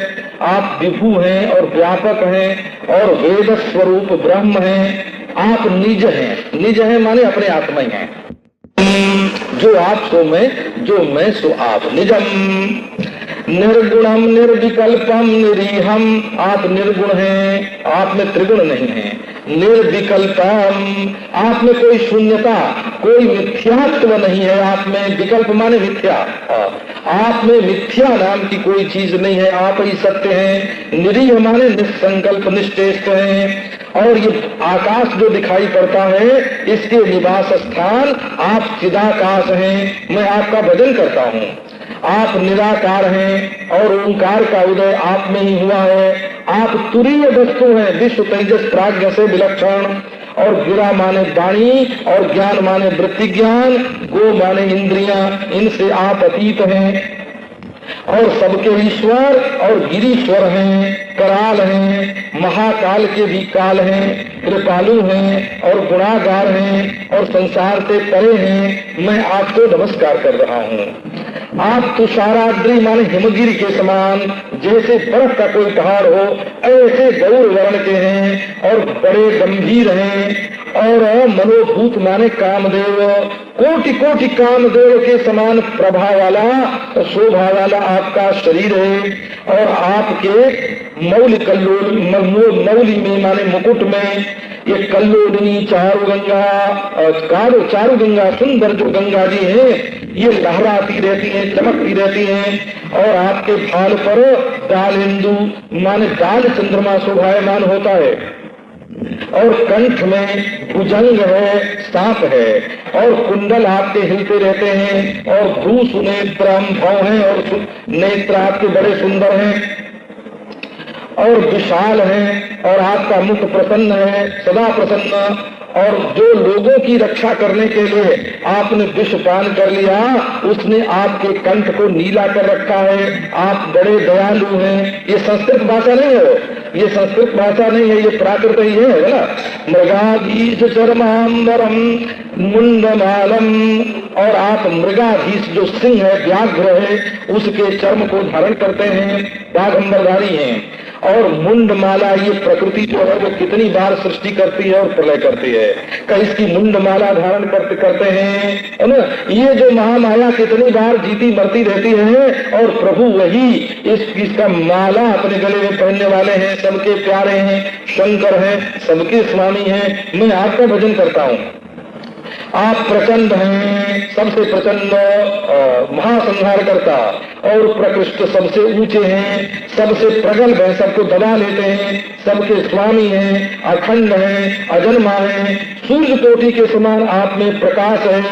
आप विभु हैं और व्यापक हैं और वेद स्वरूप ब्रह्म हैं। आप निज हैं। निज है माने अपने आत्मा ही हैं। जो आप सो मैं, जो मैं सो आप। निजम निर्गुणम निर्विकल्पम निरीहम, आप निर्गुण हैं, आप में त्रिगुण नहीं है। निर्विकल्पम, आप में कोई शून्यता, कोई मिथ्यात्व नहीं है। आप में विकल्प माने मिथ्या, आप में मिथ्या नाम की कोई चीज नहीं है, आप ही सत्य हैं। निरीह माने निसंकल्प निश्चेष्ट हैं। और ये आकाश जो दिखाई पड़ता है, इसके निवास स्थान आप चिदाकाश हैं। मैं आपका भजन करता हूँ। आप निराकार हैं और ओंकार का उदय आप में ही हुआ है। आप तुरीय वस्तु हैं, विश्व तेजस प्राज्ञ से विलक्षण। और गिरा माने वाणी और ज्ञान माने वृत्ति ज्ञान, गो माने इंद्रियां, इनसे आप अतीत हैं और सबके ईश्वर और गिरीश्वर हैं, कराल हैं, महाकाल के भी काल हैं, कृपालु हैं और गुणागार हैं और संसार से परे हैं। मैं आपको नमस्कार कर रहा हूँ। आप तुषाराद्रि माने हिमगिरी के समान, जैसे बर्फ का कोई पहाड़ हो, ऐसे गौर वर्ण के हैं और बड़े गंभीर हैं। और मनोभूत माने कामदेव, कोटि कोटि कामदेव के समान प्रभा वाला, शोभा वाला आपका शरीर है। और आपके मौली कल्लोल, मौली में माने मुकुट में ये कल्लोलिनी चारु गंगा सुंदर जो गंगा जी हैं, ये लहराती रहती हैं, चमकती रहती हैं। और आपके भाल पर दालेंदु माने दाल चंद्रमा शोभायमान होता है। और कंठ में भुजंग है, सांप है। और कुंडल आपके हिलते रहते हैं। और भ्रूस नेत्र भव हैं और नेत्र आपके बड़े सुंदर हैं और विशाल हैं। और आपका मुख प्रसन्न है, सदा प्रसन्न। और जो लोगों की रक्षा करने के लिए आपने विष पान कर लिया, उसने आपके कंठ को नीला कर रखा है। आप बड़े दयालु हैं। ये संस्कृत भाषा नहीं है, ये संस्कृत भाषा नहीं है, ये प्राकृत ही है ना। मृगाधीश चरमांबरम मुंडमालम, और आप मृगाधीश जो सिंह है, व्याघ्र है, उसके चर्म को धारण करते हैं, बाघंबरधारी हैं। और मुंडमाला, ये प्रकृति जो है वो कितनी बार सृष्टि करती है और प्रलय करती है, कहीं इसकी मुंडमाला धारण करते हैं, है ना। ये जो महामाया कितनी बार जीती मरती रहती है, और प्रभु वही इसका माला अपने गले में पहनने वाले हैं, सबके प्यारे हैं, शंकर हैं, सबके स्वामी हैं। मैं आपका भजन करता हूँ। आप प्रचंड हैं, सबसे प्रचंड महासंहार करता, और प्रकृष्ट सबसे ऊंचे हैं, सबसे प्रगल्भ हैं, सबको दबा लेते हैं, सबके स्वामी हैं, अखंड हैं, अजन्मा हैं, सूर्य कोटि के समान आप में प्रकाश है।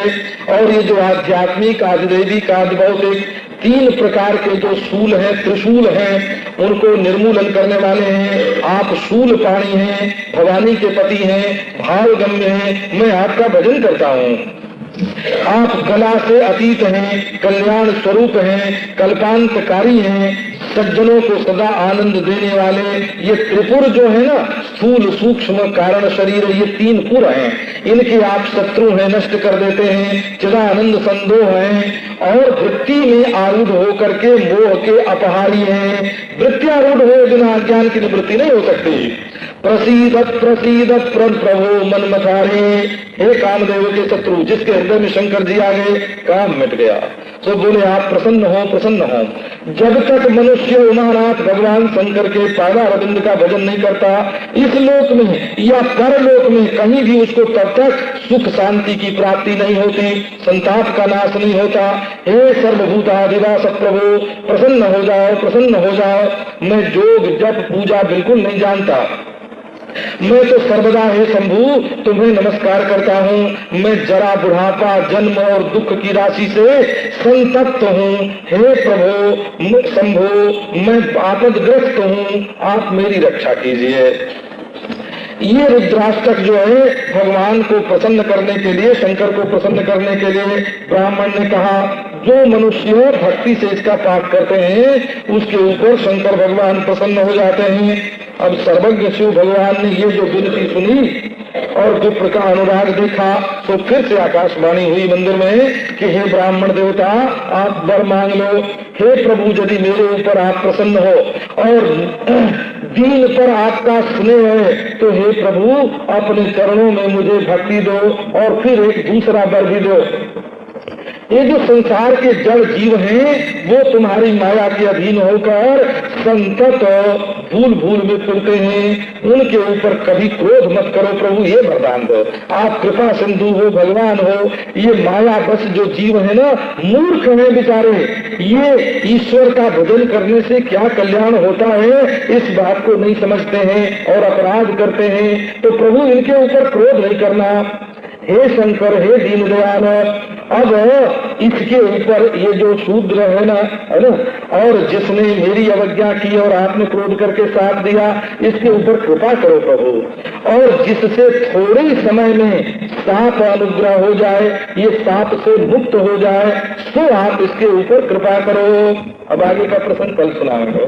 और ये जो आध्यात्मिक, आदिदैविक, आदिभौतिक तीन प्रकार के जो शूल हैं, त्रिशूल हैं, उनको निर्मूलन करने वाले हैं। आप शूल पाणी हैं, भवानी के पति हैं, भावगम्य हैं। मैं आपका भजन करता हूँ। आप कला से अतीत हैं, कल्याण स्वरूप हैं, कल्पांतकारी हैं, सज्जनों को सदा आनंद देने वाले। ये त्रिपुर जो है ना, स्थूल सूक्ष्म कारण शरीर, ये तीन पुर हैं, इनके आप शत्रु हैं, नष्ट कर देते हैं, चिदानंद संदोह हैं। और वृत्ति में आरूढ़ होकर के मोह के अपहारी हैं। वृत्तियारूढ़ हो बिना ज्ञान की निवृत्ति नहीं हो सकती। प्रसीदत प्रसीदत प्रभो मन मथारे, हे कामदेव के शत्रु, जिसके हृदय में शंकर जी आ गए, काम मिट गया। तो बोले आप प्रसन्न हो, प्रसन्न हो। जब तक मनुष्य उमानाथ भगवान शंकर के पादारविंद का भजन नहीं करता, इस लोक में या परलोक में कहीं भी उसको तब तक सुख शांति की प्राप्ति नहीं होती, संताप का नाश नहीं होता। हे सर्वभूताधिवास प्रभु, प्रसन्न हो जाओ, प्रसन्न हो जाओ। मैं योग जप पूजा बिल्कुल नहीं जानता, मैं तो सर्वदा हे शंभु तुम्हें नमस्कार करता हूँ। मैं जरा बुढ़ापा जन्म और दुख की राशि से संतप्त हूँ। हे प्रभु शंभु, मैं आपदग्रस्त हूँ, आप मेरी रक्षा कीजिए। ये रुद्राष्टक जो है भगवान को प्रसन्न करने के लिए, शंकर को प्रसन्न करने के लिए ब्राह्मण ने कहा जो मनुष्य भक्ति से इसका पाठ करते हैं उसके ऊपर शंकर भगवान प्रसन्न हो जाते हैं। अब सर्वज्ञ शिव भगवान ने ये जो विनती सुनी और विप्र का अनुराग देखा तो फिर से आकाशवाणी हुई मंदिर में कि हे ब्राह्मण देवता आप वर मांग लो। हे प्रभु यदि मेरे ऊपर आप प्रसन्न हो और दीन पर आपका स्नेह है तो हे प्रभु अपने चरणों में मुझे भक्ति दो और फिर एक दूसरा वर भी दो। ये जो संसार के जड़ जीव हैं वो तुम्हारी माया के अधीन होकर संतत भूल भूल में फिरते हैं, उनके ऊपर कभी क्रोध मत करो प्रभु, ये वरदान दो। आप कृपा सिंधु हो, भगवान हो। ये माया बस जो जीव है ना मूर्ख हैं बेचारे, ये ईश्वर का भजन करने से क्या कल्याण होता है इस बात को नहीं समझते हैं और अपराध करते हैं। तो प्रभु इनके ऊपर क्रोध नहीं करना। हे शंकर, हे दीनदयाल, अब इसके ऊपर ये जो शूद्र है ना और जिसने मेरी अवज्ञा की और आपने क्रोध करके साथ दिया, इसके ऊपर कृपा करो प्रभु। और जिससे थोड़े ही समय में साप अनुग्रह हो जाए, ये साप से मुक्त हो जाए, तो आप इसके ऊपर कृपा करो। अब आगे का प्रसंग कल सुनाएंगे।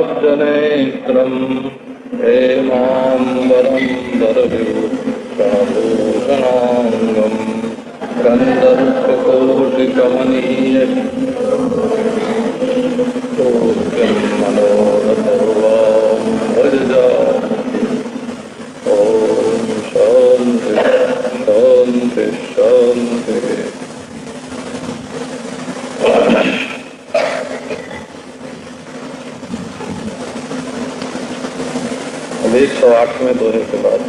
तरुणाब्जनेत्रम् हेमाम्बरं दरभूषणाङ्गम् गन्धर्वकोटिकमनीय मनोरथर्वां भजजा। ॐ शान्ति शान्ति शान्ति। 108वें दोहे के बाद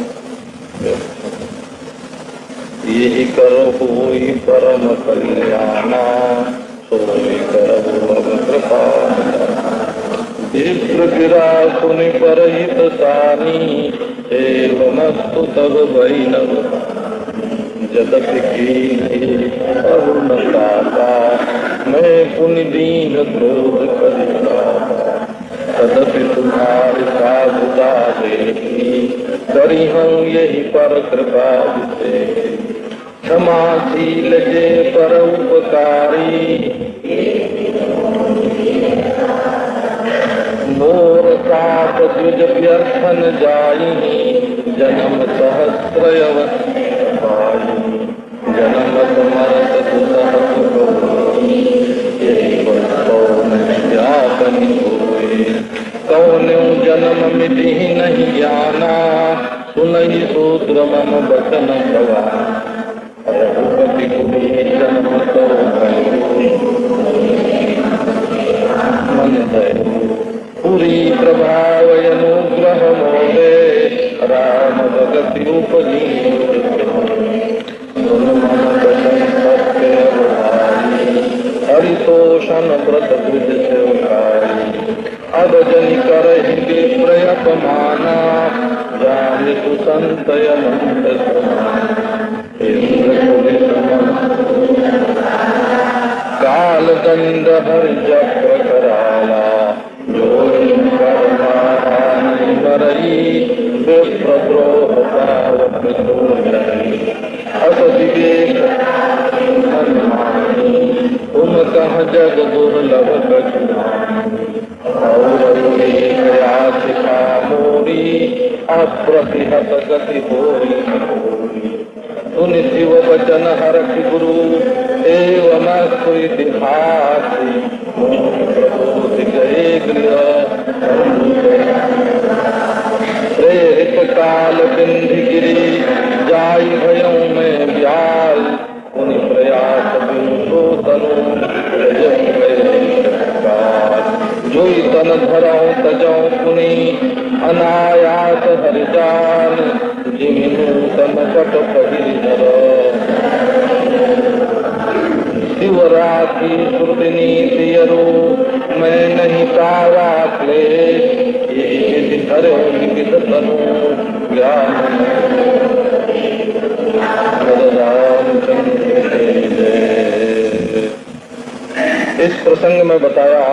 यही करो हुई परम कल्याणा सोई करो कृपा विप्र गिरा सुनि परहित सानी एवमस्तु तब वैनव जदपि कीन्हि अरुण दाता मैं पुनि दीन क्रोध करिता तदपि तुम्हारी साधुता देखी करी हूँ यही पर कृपा से क्षमाशील जे पर उपकारी मोर साप द्विज व्यर्थन जाई जन्म सहस्रयव जन्म समरत दुसह ज्ञातनि कौन्यू जन्म मिति नहीं ज्ञाना सुनहि सूत्र मम बचन भगवान रघुपति कुली जन्म तो मन पुरी प्रभाव अनुग्रह मोहे राम भगति उपजी हरितोषण व्रत द्विज सेवकाई अब जनि कर प्रयपमाना जानि तु संतय मंत काल दंड हर चक्र कराला जोगी करई विप्रद्रोह पावक अस विवेक तुम कह जग दुर्लभ याचिका मोरी अप्रतिहत गति होरी सुनि शिव वचन हरख गुरु एवं इतिहासी प्रबोधि गए गृह प्रेरित काल बिंधि गिरी जाई भयों में ब्याल पुनि प्रयास जो तन धरो तजो पुनि अनायास हरिजान जिमिनु तन कट पहिरी धरो शिवरात्रि श्रुतिनी दियरु मैं नहीं पावा क्लेश यही धरो निमित तनु ज्ञान इस प्रसंग में बताया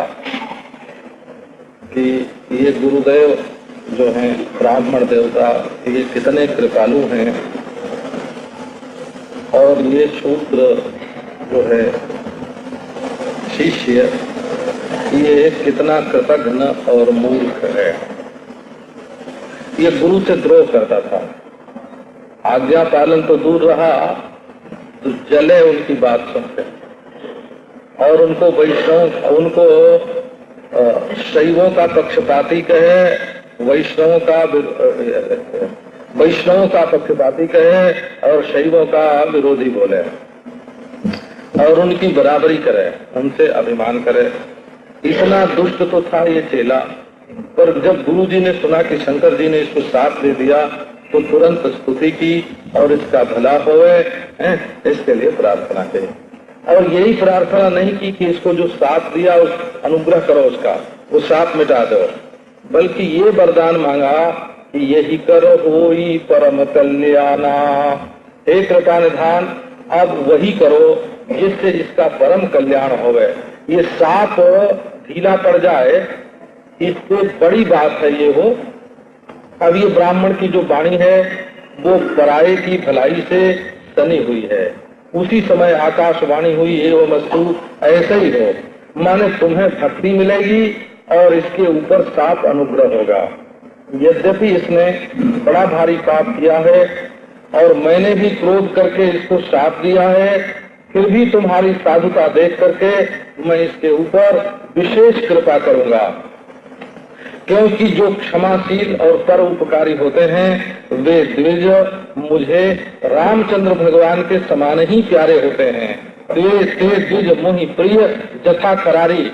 कि ये गुरुदेव जो हैं ब्राह्मण देवता ये कितने कृपालु हैं और ये शूद्र जो है शिष्य ये कितना कृतघ्न और मूर्ख है। ये गुरु से द्रोह करता था, आज्ञा पालन तो दूर रहा तो जले उनकी बात सुनते और उनको वैष्णव उनको शैवों का पक्षपाती कहे, वैष्णवों का पक्षपाती कहे और शैवों का विरोधी बोले और उनकी बराबरी करे, उनसे अभिमान करे। इतना दुष्ट तो था ये चेला, पर जब गुरु जी ने सुना कि शंकर जी ने इसको साथ दे दिया तो तुरंत स्तुति की और इसका भला होवे इसके लिए प्रार्थना की। और यही प्रार्थना नहीं की कि इसको जो साथ दिया उस अनुग्रह करो, उसका वो साथ मिटा दो, बल्कि ये वरदान मांगा कि यही करो होई परम कल्याणा। हे कृपा निधान, अब वही करो जिससे इसका परम कल्याण होवे। ये साप ढीला पड़ जाए इससे बड़ी बात है ये हो। अब ये ब्राह्मण की जो वाणी है वो पराये की भलाई से सनी हुई है। उसी समय आकाशवाणी हुई एवं वस्तु ऐसा ही हो, माने तुम्हें भक्ति मिलेगी और इसके ऊपर साफ अनुग्रह होगा। यद्यपि इसने बड़ा भारी पाप किया है और मैंने भी क्रोध करके इसको श्राप दिया है, फिर भी तुम्हारी साधुता देख करके मैं इसके ऊपर विशेष कृपा करूंगा, क्योंकि जो क्षमाशील और परोपकारी होते हैं वे द्विज मुझे रामचंद्र भगवान के समान ही प्यारे होते हैं। ते द्विज मोहि प्रिय जथा करारी,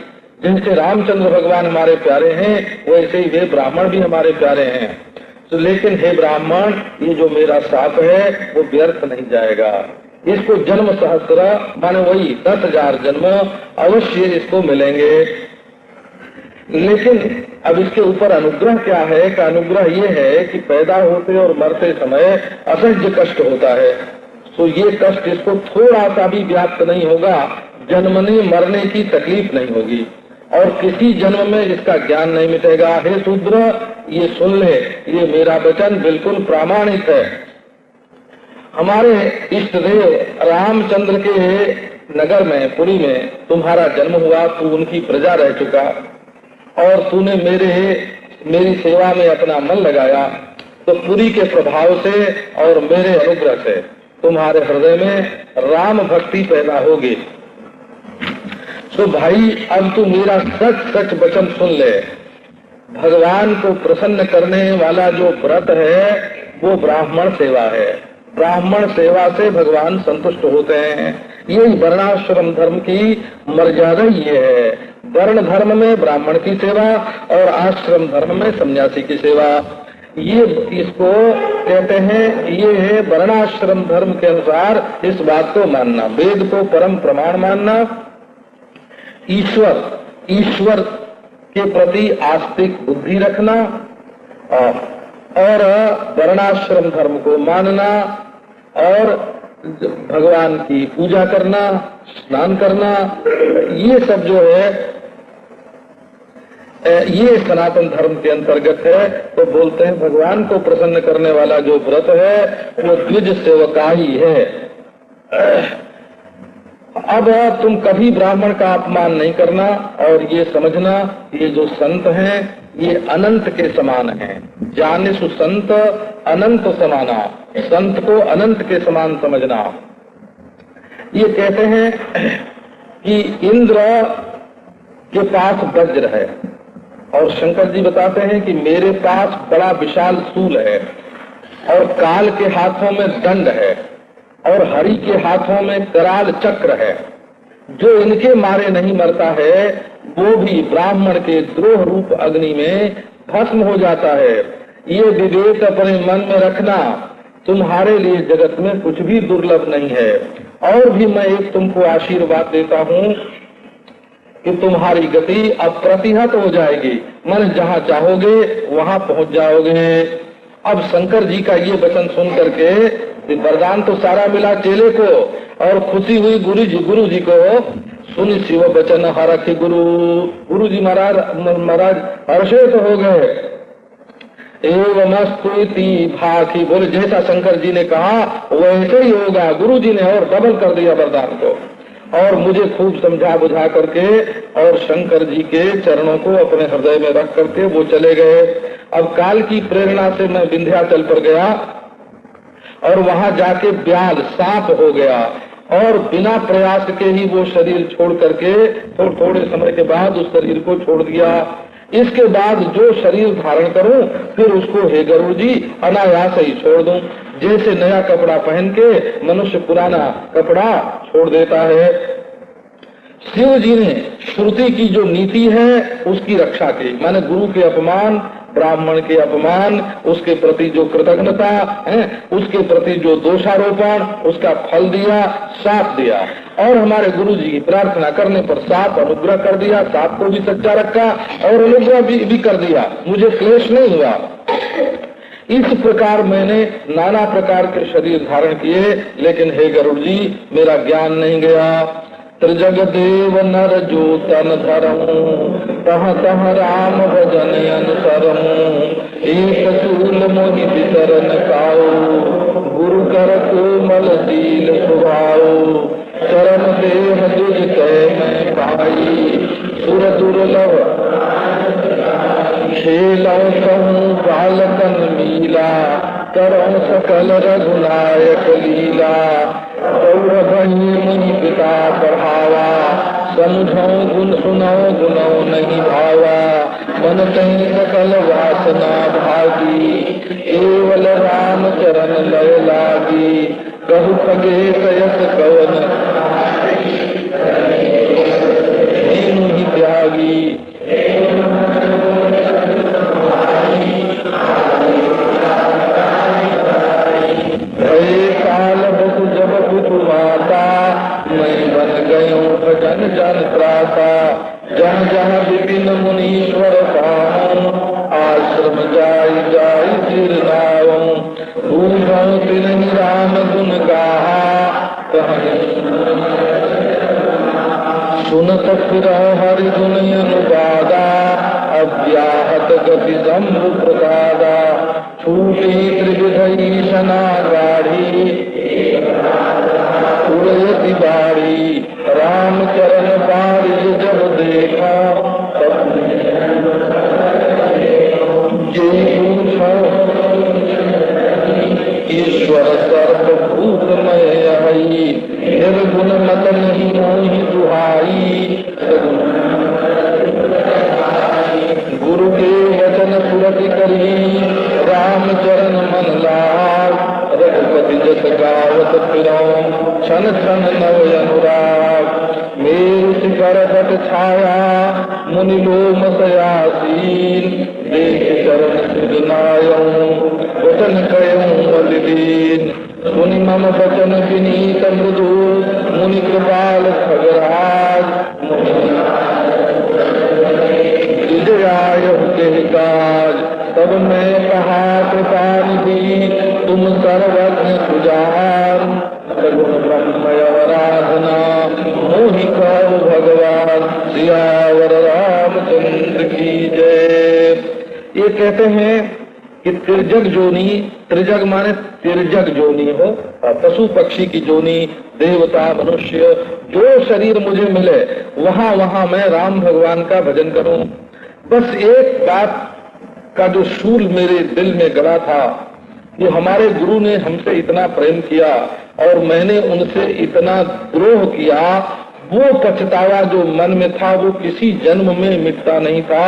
जिनसे रामचंद्र भगवान हमारे प्यारे हैं वैसे ही वे ब्राह्मण भी हमारे प्यारे हैं। तो लेकिन हे ब्राह्मण, ये जो मेरा साप है वो व्यर्थ नहीं जाएगा। इसको जन्म सहस्त्र माने वही 10,000 जन्म अवश्य इसको मिलेंगे। लेकिन अब इसके ऊपर अनुग्रह क्या है कि अनुग्रह ये है कि पैदा होते और मरते समय असह्य कष्ट होता है, तो ये कष्ट इसको थोड़ा सा भी व्याप्त नहीं होगा, जन्मने मरने की तकलीफ नहीं होगी और किसी जन्म में इसका ज्ञान नहीं मिटेगा। हे शूद्र, ये सुन ले, ये मेरा वचन बिल्कुल प्रामाणिक है। हमारे इष्ट देव रामचंद्र के नगर में पुरी में तुम्हारा जन्म हुआ, तू उनकी प्रजा रह चुका और तूने मेरी सेवा में अपना मन लगाया, तो पुरी के प्रभाव से और मेरे अनुग्रह से तुम्हारे हृदय में राम भक्ति पैदा होगी। तो भाई अब तू मेरा सच सच वचन सुन ले। भगवान को प्रसन्न करने वाला जो व्रत है वो ब्राह्मण सेवा है। ब्राह्मण सेवा से भगवान संतुष्ट होते हैं। यही वर्णाश्रम धर्म की मर्यादा ये है। वर्ण धर्म में ब्राह्मण की सेवा और आश्रम धर्म में सन्यासी की सेवा। ये इसको कहते हैं, ये है वर्णाश्रम धर्म के अनुसार इस बात को मानना, वेद को परम प्रमाण मानना, ईश्वर के प्रति आस्तिक बुद्धि रखना और वर्णाश्रम धर्म को मानना और भगवान की पूजा करना, स्नान करना, ये सब जो है ये सनातन धर्म के अंतर्गत है। तो बोलते हैं भगवान को प्रसन्न करने वाला जो व्रत है वो द्विज सेवका ही है। अब तुम कभी ब्राह्मण का अपमान नहीं करना और ये समझना ये जो संत हैं ये अनंत के समान हैं। जानिसु संत अनंत समाना, संत को अनंत के समान समझना। ये कहते हैं कि इंद्र के पास वज्र है और शंकर जी बताते हैं कि मेरे पास बड़ा विशाल शूल है और काल के हाथों में दंड है और हरि के हाथों में कराल चक्र है। जो इनके मारे नहीं मरता है वो भी ब्राह्मण के द्रोह रूप अग्नि में भस्म हो जाता है। ये विवेक अपने मन में रखना, तुम्हारे लिए जगत में कुछ भी दुर्लभ नहीं है। और भी मैं एक तुमको आशीर्वाद देता हूँ कि तुम्हारी गति अप्रतिहत हो जाएगी, मन जहाँ चाहोगे वहाँ पहुँच जाओगे। अब शंकर जी का ये वचन सुन करके वरदान तो सारा मिला चेले को, और खुशी हुई गुरु जी को। सुन शिव वचन हरखि गुरु जी महाराज हर्षित हो गए। एवमस्तुति भाखी, बोले जैसा शंकर जी ने कहा वैसे ही होगा। गुरु जी ने और डबल कर दिया वरदान को, और मुझे खूब समझा बुझा करके और शंकर जी के चरणों को अपने हृदय में रख करके वो चले गए। अब काल की प्रेरणा से मैं विंध्याचल पर गया और वहां जाके ब्याल सांप हो गया, और बिना प्रयास के ही वो शरीर छोड़ करके थोड़े समय के बाद उस शरीर को छोड़ दिया। इसके बाद जो शरीर धारण करूं फिर उसको हे गरुड़ जी अनायास ही छोड़ दूं, जैसे नया कपड़ा पहन के मनुष्य पुराना कपड़ा छोड़ देता है। शिव जी ने श्रुति की जो नीति है उसकी रक्षा की, माने गुरु के अपमान, ब्राह्मण के अपमान, उसके प्रति जो कृतज्ञता है, उसके प्रति जो दोषारोपण, उसका फल दिया, साथ दिया। और हमारे गुरु जी की प्रार्थना करने पर साथ अनुग्रह कर दिया, साथ को भी सच्चा रखा और अनुग्रह भी कर दिया, मुझे क्लेश नहीं हुआ। इस प्रकार मैंने नाना प्रकार के शरीर धारण किए, लेकिन हे गरुड़ जी मेरा ज्ञान नहीं गया। त्रिजग देव नर जो तन धरऊं, तह तह राम भजन अनुसरऊं। एक शूल मोहि वितरन काऊ, गुरु कर कोमल दीन स्वभाव। चरण देह दुज कै मैं पाई, सुर दुर्लभ खेलऊं कहूँ बालकन मीला। करऊं सकल रघुनायक लीला, मुनि पिता पढ़ावा। समझऊं गुण सुनाऊं गुनौ नहीं भावा। मन तही सकल वासना भागी, केवल राम चरण लय लागी। कहु खगे कयस कवन ही त्यागी। भजन जन त्राता, जहाँ जहाँ विपिन मुनीश्वर पाऊं। आश्रम जाई जाई सिर नाऊं, बूझऊं तिन्हि राम गुण गाहा। सुनत फिरऊं हरि गुण अनुवादा, अव्याहत गति जम्बु प्रसादा। छूटी त्रिविधि सना गाढ़ी, उड़यति बाड़ी। राम चरण बारिज जब देखा, ईश्वर सर्वभूतमय हई। निर्गुण मत नहीं मोहि दुहाई। गुरु के वचन सुरति करी, राम चरण मन लाग। रघुपति जस गावत फिरऊं, क्षण क्षण नव अनुराग। मेरु शिखर हट छाया, मुनि लोम सयासीन। देख चरण सिरनायऊं, वचन कयूं अलिदीन। सुनि मम वचन विनीत मृदु, मुनि कृपाल खगराज। विजयायहु के काज, तब मैं कहा कृपा निधि। तुम सर्वज्ञ सुजान, सगुण ब्रह्म अवराधना। मोहि कहो भगवान, सियावर रामचंद्र की जय। ये कहते हैं कि तिर्जग जोनी, त्रिजग माने तिर्जग जोनी हो, पशु पक्षी की जोनी, देवता मनुष्य, जो शरीर मुझे मिले वहाँ वहाँ मैं राम भगवान का भजन करूं। बस एक बात का जो शूल मेरे दिल में गड़ा था, कि हमारे गुरु ने हमसे इतना प्रेम किया और मैंने उनसे इतना द्रोह किया, वो पछतावा जो मन में था वो किसी जन्म में मिटता नहीं था।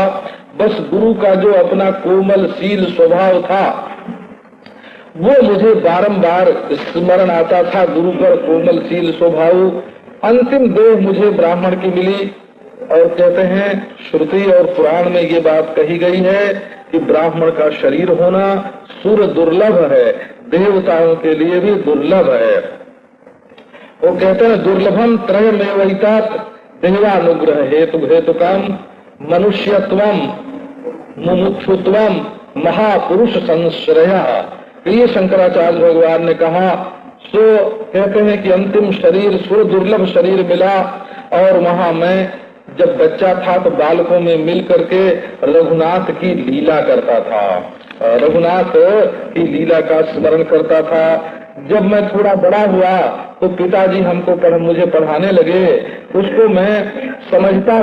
बस गुरु का जो अपना कोमलशील स्वभाव था वो मुझे बारंबार स्मरण आता था। गुरु पर कोमलशील स्वभाव। अंतिम देह मुझे ब्राह्मण की मिली, और कहते हैं श्रुति और पुराण में ये बात कही गई है कि ब्राह्मण का शरीर होना सुर दुर्लभ है, देवताओं के लिए भी दुर्लभ है। वो कहते हैं दुर्लभम त्रयमेवैतात देवानुग्रह हेतुकम मनुष्यत्वम मुमुक्षुत्वम महापुरुष संश्रय। ये शंकराचार्य भगवान ने कहा। सो कहते हैं कि अंतिम शरीर सुर दुर्लभ शरीर मिला और वहां मैं जब बच्चा था तो बालकों में मिल करके रघुनाथ की लीला करता था, रघुनाथ की लीला का स्मरण करता था। जब मैं थोड़ा बड़ा हुआ तो पिताजी हमको मुझे पढ़ाने लगे, उसको मैं समझता